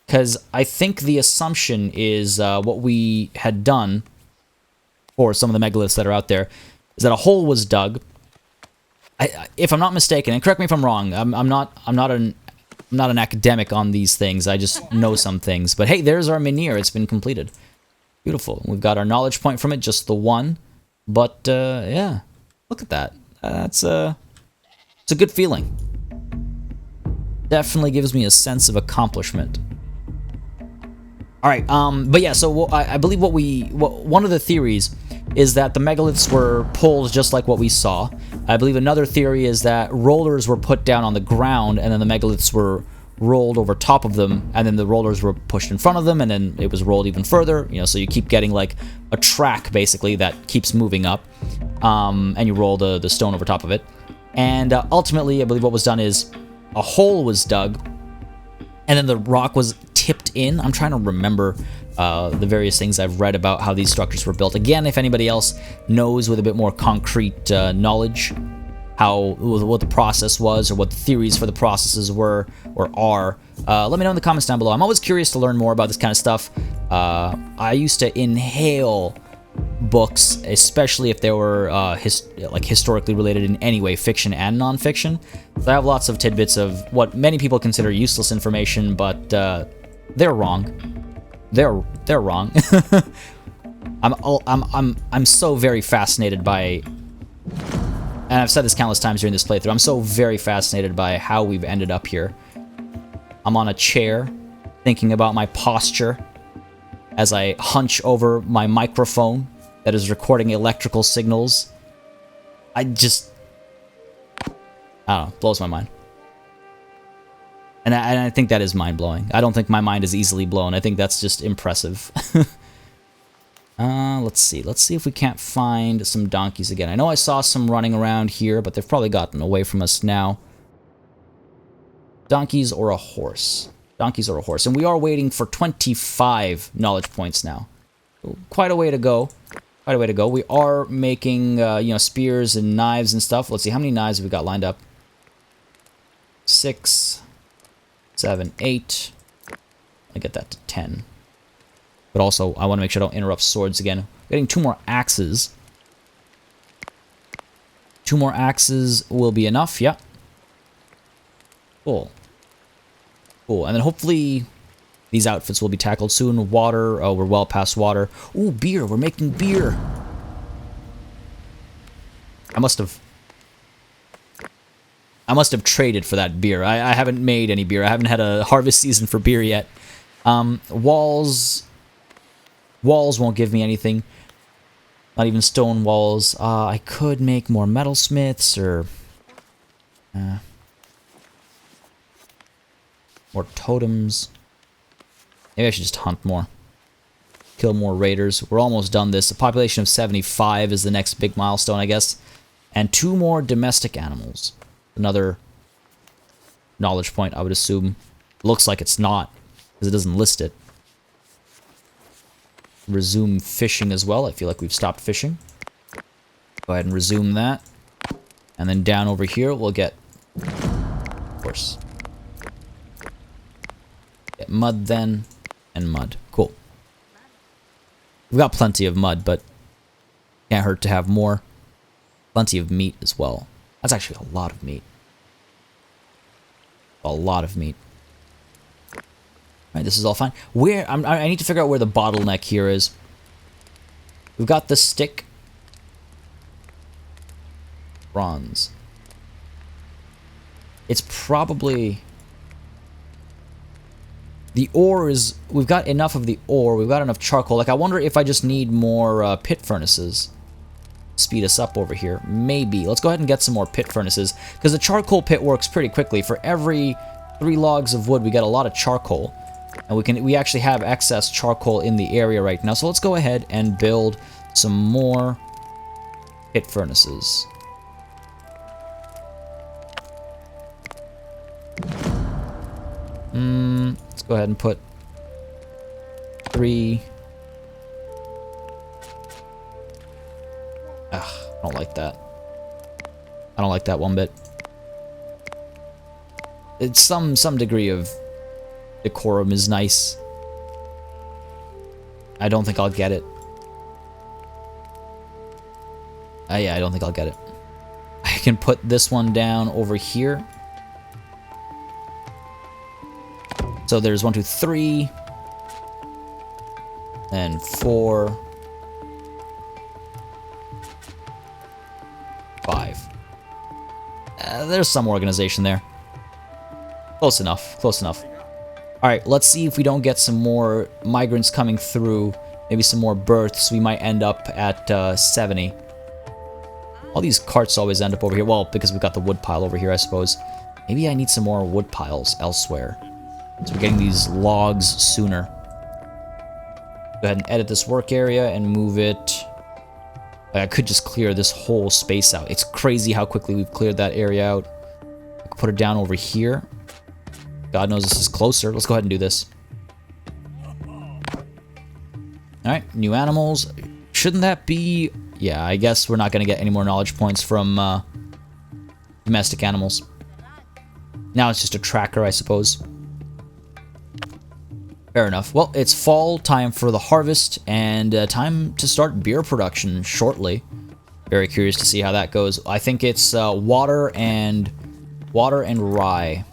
Because I think the assumption is what we had done for some of the megaliths that are out there is that a hole was dug. If I'm not mistaken, and correct me if I'm wrong, I'm not an academic on these things. I just know some things. But hey, there's our menhir. It's been completed. Beautiful. We've got our knowledge point from it, just the one. But yeah, look at that. It's a good feeling. Definitely gives me a sense of accomplishment. All right. But yeah. So I believe one of the theories is that the megaliths were pulled just like what we saw. I believe another theory is that rollers were put down on the ground and then the megaliths were rolled over top of them, and then the rollers were pushed in front of them, and then it was rolled even further, you know, so you keep getting like a track basically that keeps moving up, and you roll the stone over top of it. And ultimately, I believe what was done is a hole was dug, and then the rock was tipped in. I'm trying to remember the various things I've read about how these structures were built. Again, if anybody else knows with a bit more concrete knowledge what the process was, or what the theories for the processes were or are, let me know in the comments down below. I'm always curious to learn more about this kind of stuff. I used to inhale books, especially if they were historically related in any way, fiction and non-fiction. So I have lots of tidbits of what many people consider useless information, but they're wrong. They're wrong. I'm so very fascinated by, and I've said this countless times during this playthrough, I'm so very fascinated by how we've ended up here. I'm on a chair, thinking about my posture as I hunch over my microphone that is recording electrical signals. I don't know, blows my mind. And I think that is mind-blowing. I don't think my mind is easily blown. I think that's just impressive. Let's see. Let's see if we can't find some donkeys again. I know I saw some running around here, but they've probably gotten away from us now. Donkeys or a horse? Donkeys or a horse. And we are waiting for 25 knowledge points now. Quite a way to go. Quite a way to go. We are making, you know, spears and knives and stuff. Let's see, how many knives have we got lined up? 6, 7, 8. I get that to 10. But also, I want to make sure I don't interrupt swords again. Getting 2 more axes. 2 more axes will be enough, yeah. Cool. Cool, and then hopefully these outfits will be tackled soon. Water, oh, we're well past water. Ooh, beer, we're making beer. I must have traded for that beer. I haven't made any beer. I haven't had a harvest season for beer yet. Walls won't give me anything. Not even stone walls. I could make more metalsmiths or more totems. Maybe I should just hunt more. Kill more raiders. We're almost done this. A population of 75 is the next big milestone, I guess. And 2 more domestic animals. Another knowledge point, I would assume. Looks like it's not, because it doesn't list it. Resume fishing as well. I feel like we've stopped fishing. Go ahead and resume that. And then down over here, we'll get, of course, get mud then, and mud. Cool. We've got plenty of mud, but can't hurt to have more. Plenty of meat as well. That's actually a lot of meat. A lot of meat. Alright, this is all fine. Where I need to figure out where the bottleneck here is. We've got the stick. Bronze. It's probably... The ore is... We've got enough of the ore. We've got enough charcoal. Like, I wonder if I just need more pit furnaces. Speed us up over here. Maybe. Let's go ahead and get some more pit furnaces. Because the charcoal pit works pretty quickly. For every 3 logs of wood, we get a lot of charcoal. And we actually have excess charcoal in the area right now. So let's go ahead and build some more pit furnaces. Let's go ahead and put 3. Ugh, I don't like that. I don't like that one bit. It's some degree of decorum is nice. I don't think I'll get it. Yeah, I don't think I'll get it. I can put this one down over here. So there's 1, 2, 3. And 4. 5. There's some organization there. Close enough. Close enough. Alright, let's see if we don't get some more migrants coming through. Maybe some more births. We might end up at 70. All these carts always end up over here. Well, because we've got the wood pile over here, I suppose. Maybe I need some more wood piles elsewhere. So we're getting these logs sooner. Go ahead and edit this work area and move it. Like, I could just clear this whole space out. It's crazy how quickly we've cleared that area out. I could put it down over here. God knows this is closer. Let's go ahead and do this. Alright, new animals. Shouldn't that be... Yeah, I guess we're not going to get any more knowledge points from domestic animals. Now it's just a tracker, I suppose. Fair enough. Well, it's fall, time for the harvest, and time to start beer production shortly. Very curious to see how that goes. I think it's water and rye.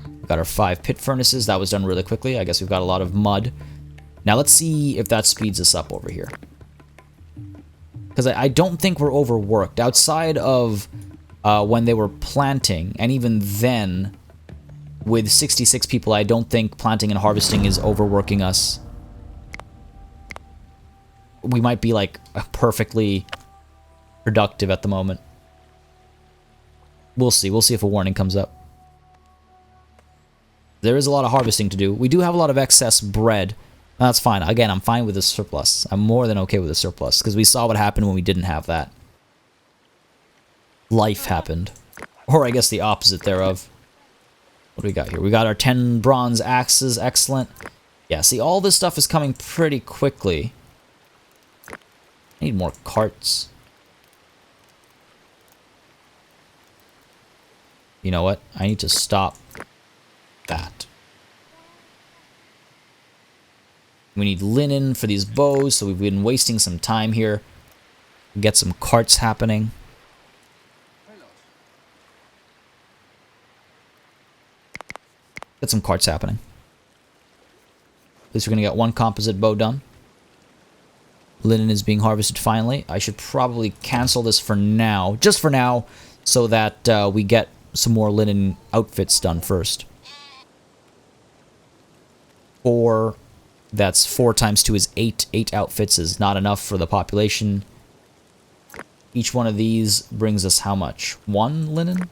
We've got our 5 pit furnaces. That was done really quickly. I guess we've got a lot of mud. Now let's see if that speeds us up over here. Because I don't think we're overworked. Outside of when they were planting, and even then, with 66 people, I don't think planting and harvesting is overworking us. We might be, like, perfectly productive at the moment. We'll see. We'll see if a warning comes up. There is a lot of harvesting to do. We do have a lot of excess bread. That's fine. Again, I'm fine with the surplus. I'm more than okay with the surplus, because we saw what happened when we didn't have that. Life happened. Or I guess the opposite thereof. What do we got here? We got our 10 bronze axes. Excellent. Yeah, see, all this stuff is coming pretty quickly. I need more carts. You know what? I need to stop that. We need linen for these bows, so we've been wasting some time here. Get some carts happening. Get some carts happening. At least we're going to get one composite bow done. Linen is being harvested finally. I should probably cancel this for now. Just for now, so that we get some more linen outfits done first. That's 4 times 2 is 8. 8 outfits is not enough for the population. Each one of these brings us how much? 1 linen?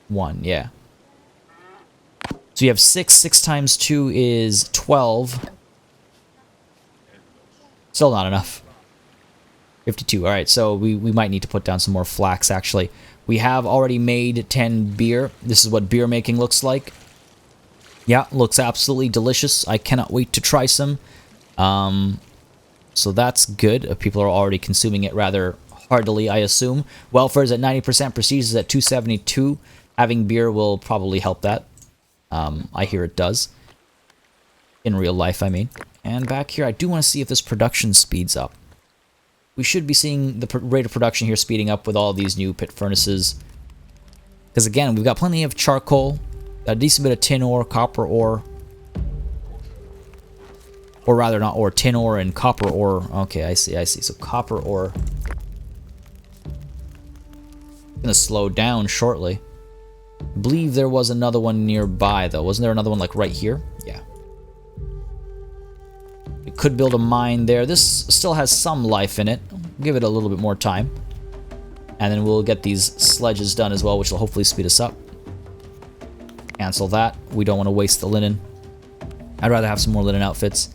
1, yeah. So you have 6. 6 times 2 is 12. Still not enough. 52. Alright, so we might need to put down some more flax, actually. We have already made 10 beer. This is what beer making looks like. Yeah, looks absolutely delicious. I cannot wait to try some. So that's good. People are already consuming it rather heartily, I assume. Welfare is at 90%. Prestige is at 272. Having beer will probably help that. I hear it does. In real life, I mean. And back here, I do want to see if this production speeds up. We should be seeing the rate of production here speeding up with all these new pit furnaces. Because again, we've got plenty of charcoal. Got a decent bit of tin ore, copper ore. Or rather, not ore, tin ore and copper ore. Okay, I see. So copper ore. Gonna slow down shortly. I believe there was another one nearby, though. Wasn't there another one, like, right here? Yeah. We could build a mine there. This still has some life in it. Give it a little bit more time. And then we'll get these sledges done as well, which will hopefully speed us up. Cancel that. We don't want to waste the linen. I'd rather have some more linen outfits.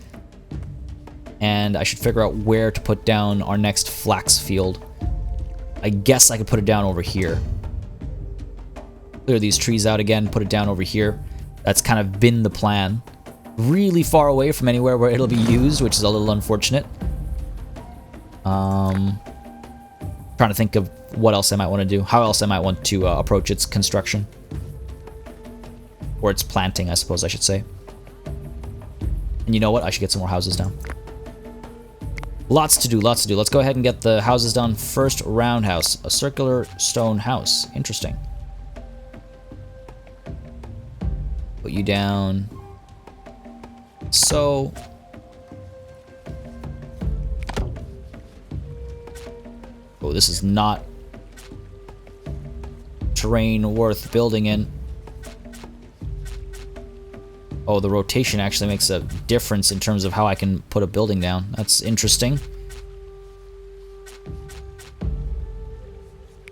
And I should figure out where to put down our next flax field. I guess I could put it down over here. Clear these trees out again, put it down over here. That's kind of been the plan. Really far away from anywhere where it'll be used, which is a little unfortunate. Trying to think of what else I might want to do. How else I might want to approach its construction. Or its planting, I suppose I should say. And you know what? I should get some more houses down. Lots to do, lots to do. Let's go ahead and get the houses done. First roundhouse. A circular stone house. Interesting. Put you down. So... oh, this is not terrain worth building in. Oh, the rotation actually makes a difference in terms of how I can put a building down. That's interesting.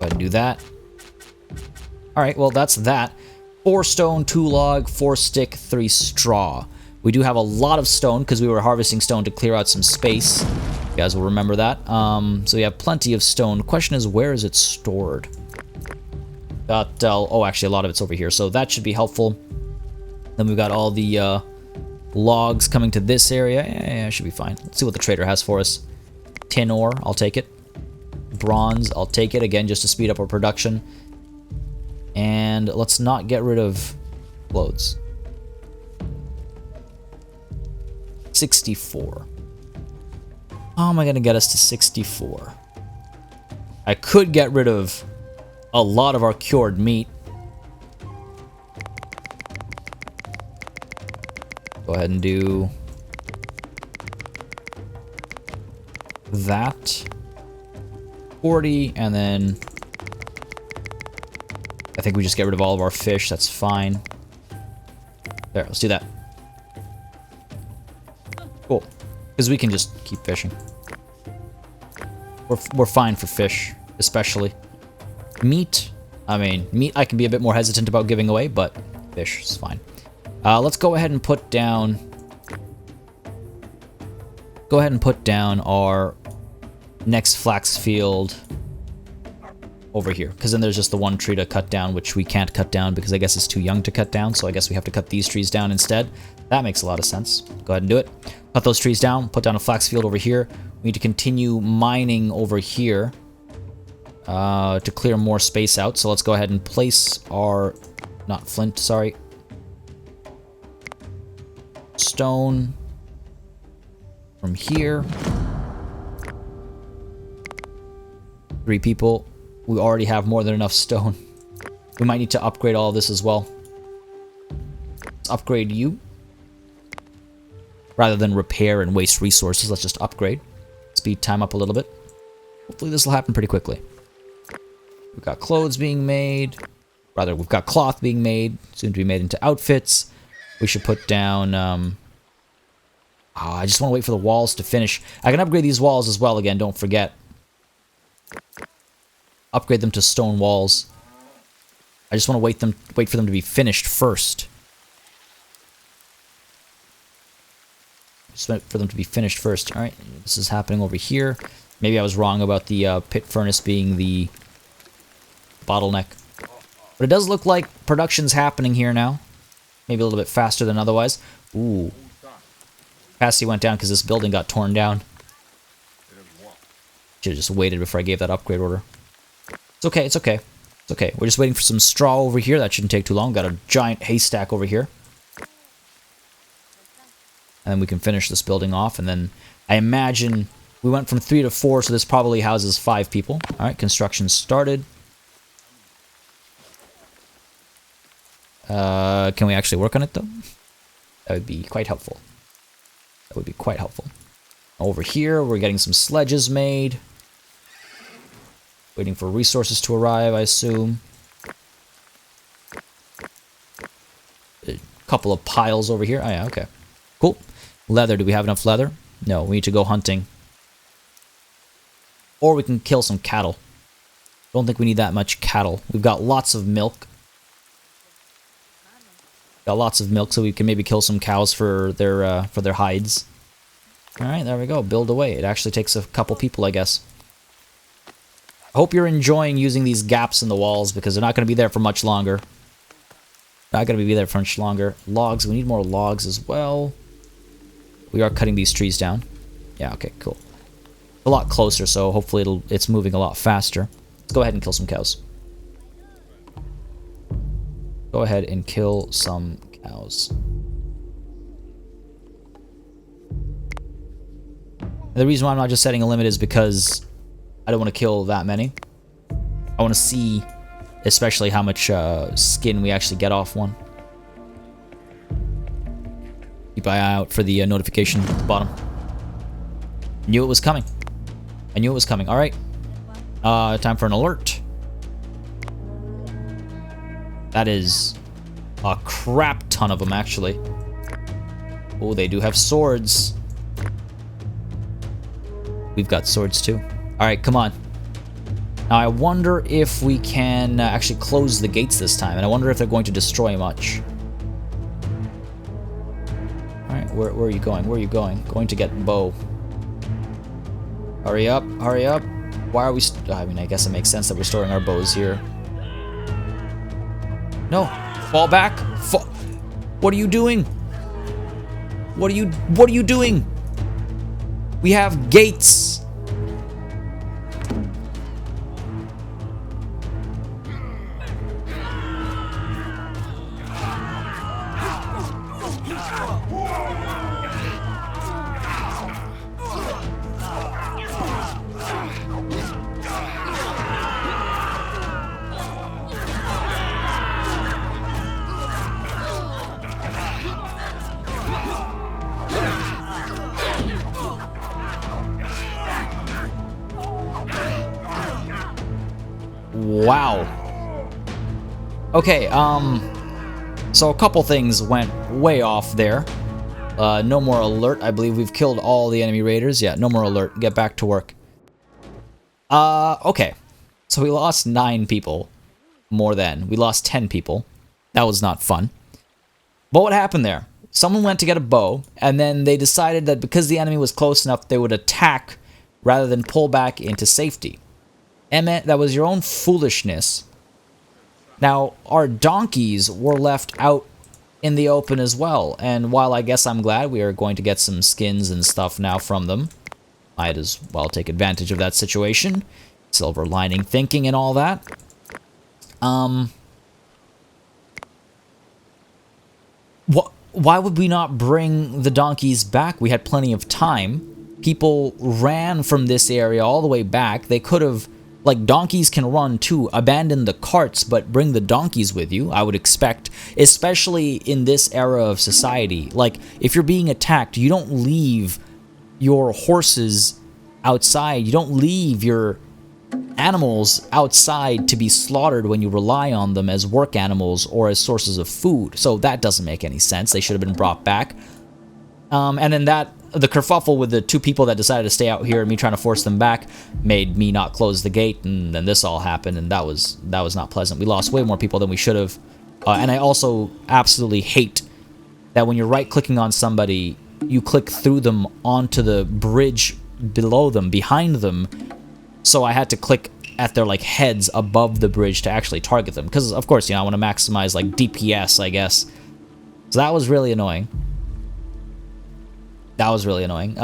Go ahead and do that. Alright, well, that's that. 4 stone, 2 log, 4 stick, 3 straw. We do have a lot of stone because we were harvesting stone to clear out some space. You guys will remember that. So we have plenty of stone. The question is, where is it stored? Oh, actually, a lot of it's over here, so that should be helpful. Then we've got all the logs coming to this area. Yeah, should be fine. Let's see what the trader has for us. Tin ore, I'll take it. Bronze, I'll take it. Again, just to speed up our production. And let's not get rid of loads. 64. How am I going to get us to 64? I could get rid of a lot of our cured meat. Go ahead and do that. 40, and then I think we just get rid of all of our fish. That's fine. There, let's do that. Cool. Because we can just keep fishing. We're fine for fish, especially. Meat, I mean, meat I can be a bit more hesitant about giving away, but fish is fine. Let's go ahead and put down... Go ahead and put down our next flax field over here, because then there's just the one tree to cut down, which we can't cut down because I guess it's too young to cut down, so I guess we have to cut these trees down instead. That makes a lot of sense. Go ahead and do it. Cut those trees down, put down a flax field over here. We need to continue mining over here to clear more space out, so let's go ahead and place our... not flint, sorry. Stone from here. 3 people. We already have more than enough stone. We might need to upgrade all of this as well. Let's upgrade you. Rather than repair and waste resources, let's just upgrade. Speed time up a little bit. Hopefully this will happen pretty quickly. We've got clothes being made. Rather, we've got cloth being made. Soon to be made into outfits. We should put down... I just want to wait for the walls to finish. I can upgrade these walls as well again, don't forget. Upgrade them to stone walls. I just want to wait for them to be finished first. Just wait for them to be finished first. Alright, this is happening over here. Maybe I was wrong about the pit furnace being the bottleneck. But it does look like production's happening here now. Maybe a little bit faster than otherwise. Ooh. Capacity went down because this building got torn down. Should have just waited before I gave that upgrade order. It's okay, it's okay. It's okay. We're just waiting for some straw over here. That shouldn't take too long. Got a giant haystack over here. And then we can finish this building off. And then I imagine we went from 3 to 4, so this probably houses 5 people. Alright, construction started. Can we actually work on it, though? That would be quite helpful. That would be quite helpful. Over here, we're getting some sledges made. Waiting for resources to arrive, I assume. A couple of piles over here. Oh, yeah, okay. Cool. Leather. Do we have enough leather? No, we need to go hunting. Or we can kill some cattle. Don't think we need that much cattle. We've got lots of milk. Got lots of milk, so we can maybe kill some cows for their hides. Alright, there we go. Build away. It actually takes a couple people, I guess. I hope you're enjoying using these gaps in the walls, because they're not going to be there for much longer. Not going to be there for much longer. Logs. We need more logs as well. We are cutting these trees down. Yeah, okay, cool. A lot closer, so hopefully it's moving a lot faster. Let's go ahead and kill some cows. Go ahead and kill some cows. And the reason why I'm not just setting a limit is because I don't want to kill that many. I want to see especially how much skin we actually get off one. Keep an eye out for the notification at the bottom. Knew it was coming. I knew it was coming. Alright. Time for an alert. That is a crap ton of them, actually. Oh, they do have swords. We've got swords, too. Alright, come on. Now, I wonder if we can actually close the gates this time, and I wonder if they're going to destroy much. Alright, where are you going? Where are you going? Going to get bow. Hurry up, hurry up. Why are we... I mean, I guess it makes sense that we're storing our bows here. No, fall back. What are you doing? What are you doing? We have gates. Wow. Okay, so a couple things went way off there. No more alert. I believe we've killed all the enemy raiders. Yeah, no more alert. Get back to work. Okay. So we lost 9 people. More than. We lost 10 people. That was not fun. But what happened there? Someone went to get a bow, and then they decided that because the enemy was close enough, they would attack rather than pull back into safety. Emmett, that was your own foolishness. Now, our donkeys were left out in the open as well, and while I guess I'm glad we are going to get some skins and stuff now from them, might as well take advantage of that situation. Silver lining thinking and all that. Why would we not bring the donkeys back? We had plenty of time. People ran from this area all the way back. They could have, like, donkeys can run too. Abandon the carts, but bring the donkeys with you, I would expect. Especially in this era of society. Like, if you're being attacked, you don't leave your horses outside. You don't leave your animals outside to be slaughtered when you rely on them as work animals or as sources of food. So that doesn't make any sense. They should have been brought back. And then the kerfuffle with the 2 people that decided to stay out here and me trying to force them back made me not close the gate, and then this all happened, and that was not pleasant. We lost way more people than we should have. And I also absolutely hate that when you're right-clicking on somebody, you click through them onto the bridge below them, behind them. So I had to click at their, like, heads above the bridge to actually target them. Because, of course, you know, I want to maximize, like, DPS, I guess. So that was really annoying. That was really annoying.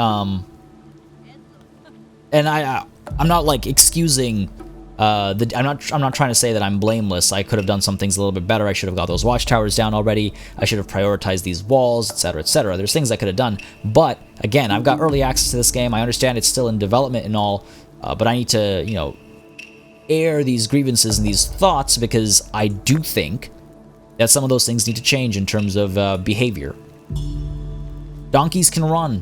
And I'm not, like, excusing... I'm not trying to say that I'm blameless. I could have done some things a little bit better. I should have got those watchtowers down already. I should have prioritized these walls, etc., etc. There's things I could have done. But, again, I've got early access to this game. I understand it's still in development and all. But I need to, you know, air these grievances and these thoughts because I do think that some of those things need to change in terms of behavior. Donkeys can run.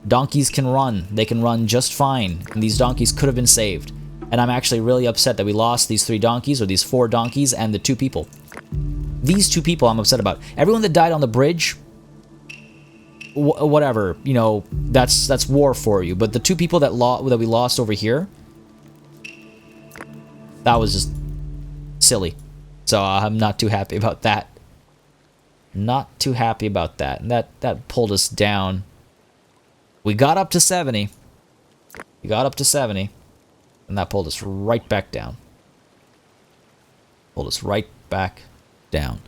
Donkeys can run. They can run just fine. And these donkeys could have been saved. And I'm actually really upset that we lost these 3 donkeys, or these 4 donkeys, and the 2 people. These 2 people I'm upset about. Everyone that died on the bridge... whatever, you know, that's war for you. But the 2 people that we lost over here, that was just silly. So I'm not too happy about that. Not too happy about that. And that pulled us down. We got up to 70. We got up to 70. And that pulled us right back down. Pulled us right back down.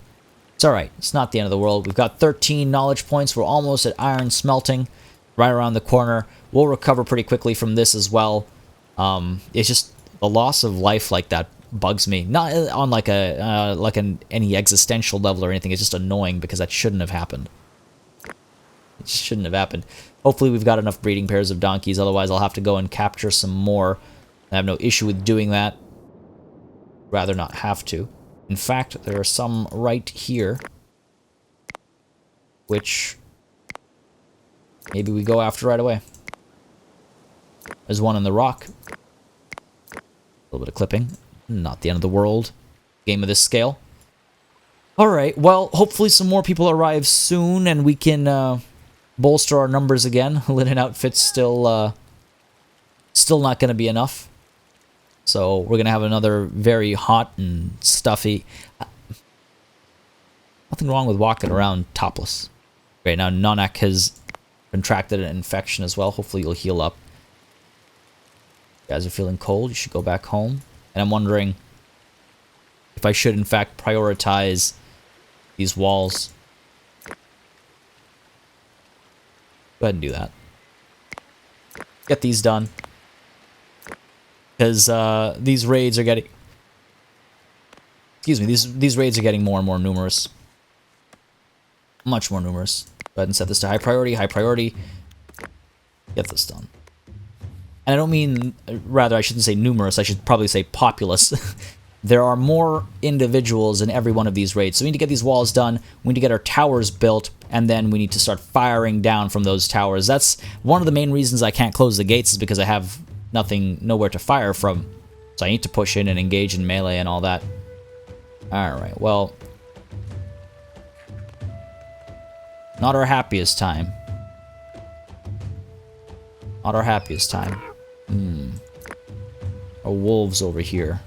It's alright. It's not the end of the world. We've got 13 knowledge points. We're almost at iron smelting. Right around the corner. We'll recover pretty quickly from this as well. It's just the loss of life like that bugs me. Not on like any existential level or anything. It's just annoying because that shouldn't have happened. It just shouldn't have happened. Hopefully we've got enough breeding pairs of donkeys. Otherwise I'll have to go and capture some more. I have no issue with doing that. Rather not have to. In fact, there are some right here, which maybe we go after right away. There's one in the rock. A little bit of clipping. Not the end of the world. Game of this scale. Alright, well, hopefully some more people arrive soon and we can bolster our numbers again. Linen outfit's still not going to be enough. So we're going to have another very hot and stuffy... Nothing wrong with walking around topless. Right now, Nonak has contracted an infection as well. Hopefully you'll heal up. If you guys are feeling cold, you should go back home. And I'm wondering if I should, in fact, prioritize these walls. Go ahead and do that. Get these done. Because these raids are getting... Excuse me, these raids are getting more and more numerous. Much more numerous. Go ahead and set this to high priority. High priority. Get this done. And I don't mean... Rather, I shouldn't say numerous. I should probably say populous. There are more individuals in every one of these raids. So we need to get these walls done. We need to get our towers built. And then we need to start firing down from those towers. That's one of the main reasons I can't close the gates is because I have... nowhere to fire from. So I need to push in and engage in melee and all that. Alright, well... not our happiest time. Not our happiest time. Our wolves over here.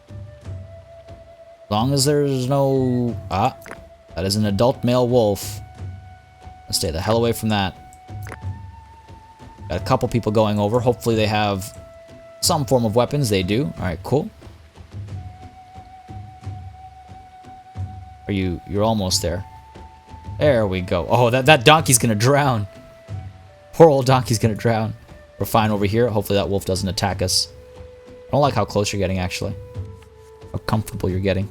As long as there's no... ah, that is an adult male wolf. Let's stay the hell away from that. Got a couple people going over. Hopefully they have some form of weapons. They do. Alright, cool. You're almost there. There we go. Oh, that donkey's gonna drown. Poor old donkey's gonna drown. We're fine over here. Hopefully that wolf doesn't attack us. I don't like how close you're getting, actually. How comfortable you're getting.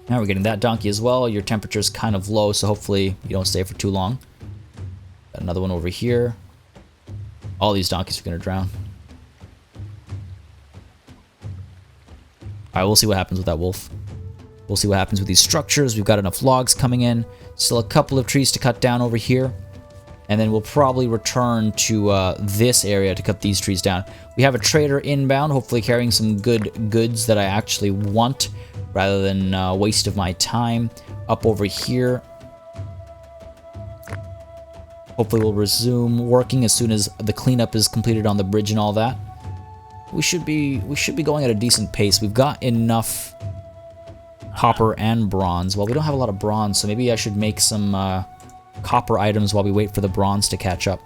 Now we're getting that donkey as well. Your temperature's kind of low, so hopefully you don't stay for too long. Got another one over here. All these donkeys are gonna drown. Alright, we'll see what happens with that wolf. We'll see what happens with these structures. We've got enough logs coming in. Still a couple of trees to cut down over here. And then we'll probably return to this area to cut these trees down. We have a trader inbound, hopefully carrying some good goods that I actually want, rather than waste of my time. Up over here. Hopefully we'll resume working as soon as the cleanup is completed on the bridge and all that. We should be going at a decent pace. We've got enough copper and bronze. Well, we don't have a lot of bronze, so maybe I should make some copper items while we wait for the bronze to catch up.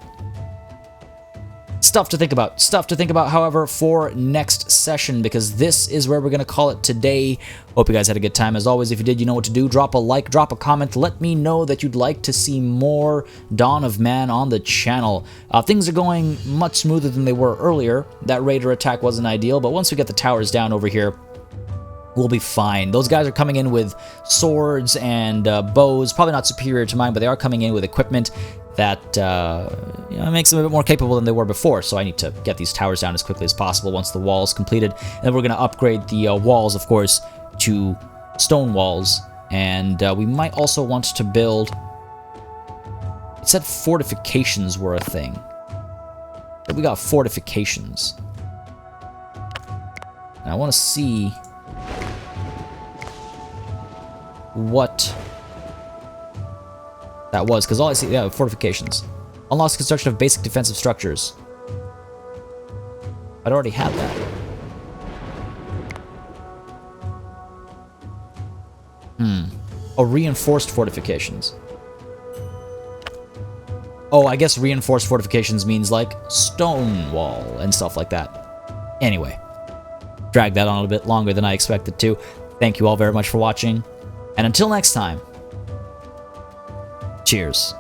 Stuff to think about. Stuff to think about, however, for next session, because this is where we're going to call it today. Hope you guys had a good time. As always, if you did, you know what to do. Drop a like, drop a comment. Let me know that you'd like to see more Dawn of Man on the channel. Things are going much smoother than they were earlier. That raider attack wasn't ideal, but once we get the towers down over here, we'll be fine. Those guys are coming in with swords and bows. Probably not superior to mine, but they are coming in with equipment that you know, makes them a bit more capable than they were before. So I need to get these towers down as quickly as possible once the wall is completed. And then we're going to upgrade the walls, of course, to stone walls. And we might also want to build... it said fortifications were a thing. But we got fortifications. And I want to see what that was, because all I see, yeah, fortifications. Unlocks construction of basic defensive structures. I'd already had that. Oh, reinforced fortifications. Oh, I guess reinforced fortifications means like stone wall and stuff like that. Anyway, dragged that on a little bit longer than I expected to. Thank you all very much for watching. And until next time, cheers.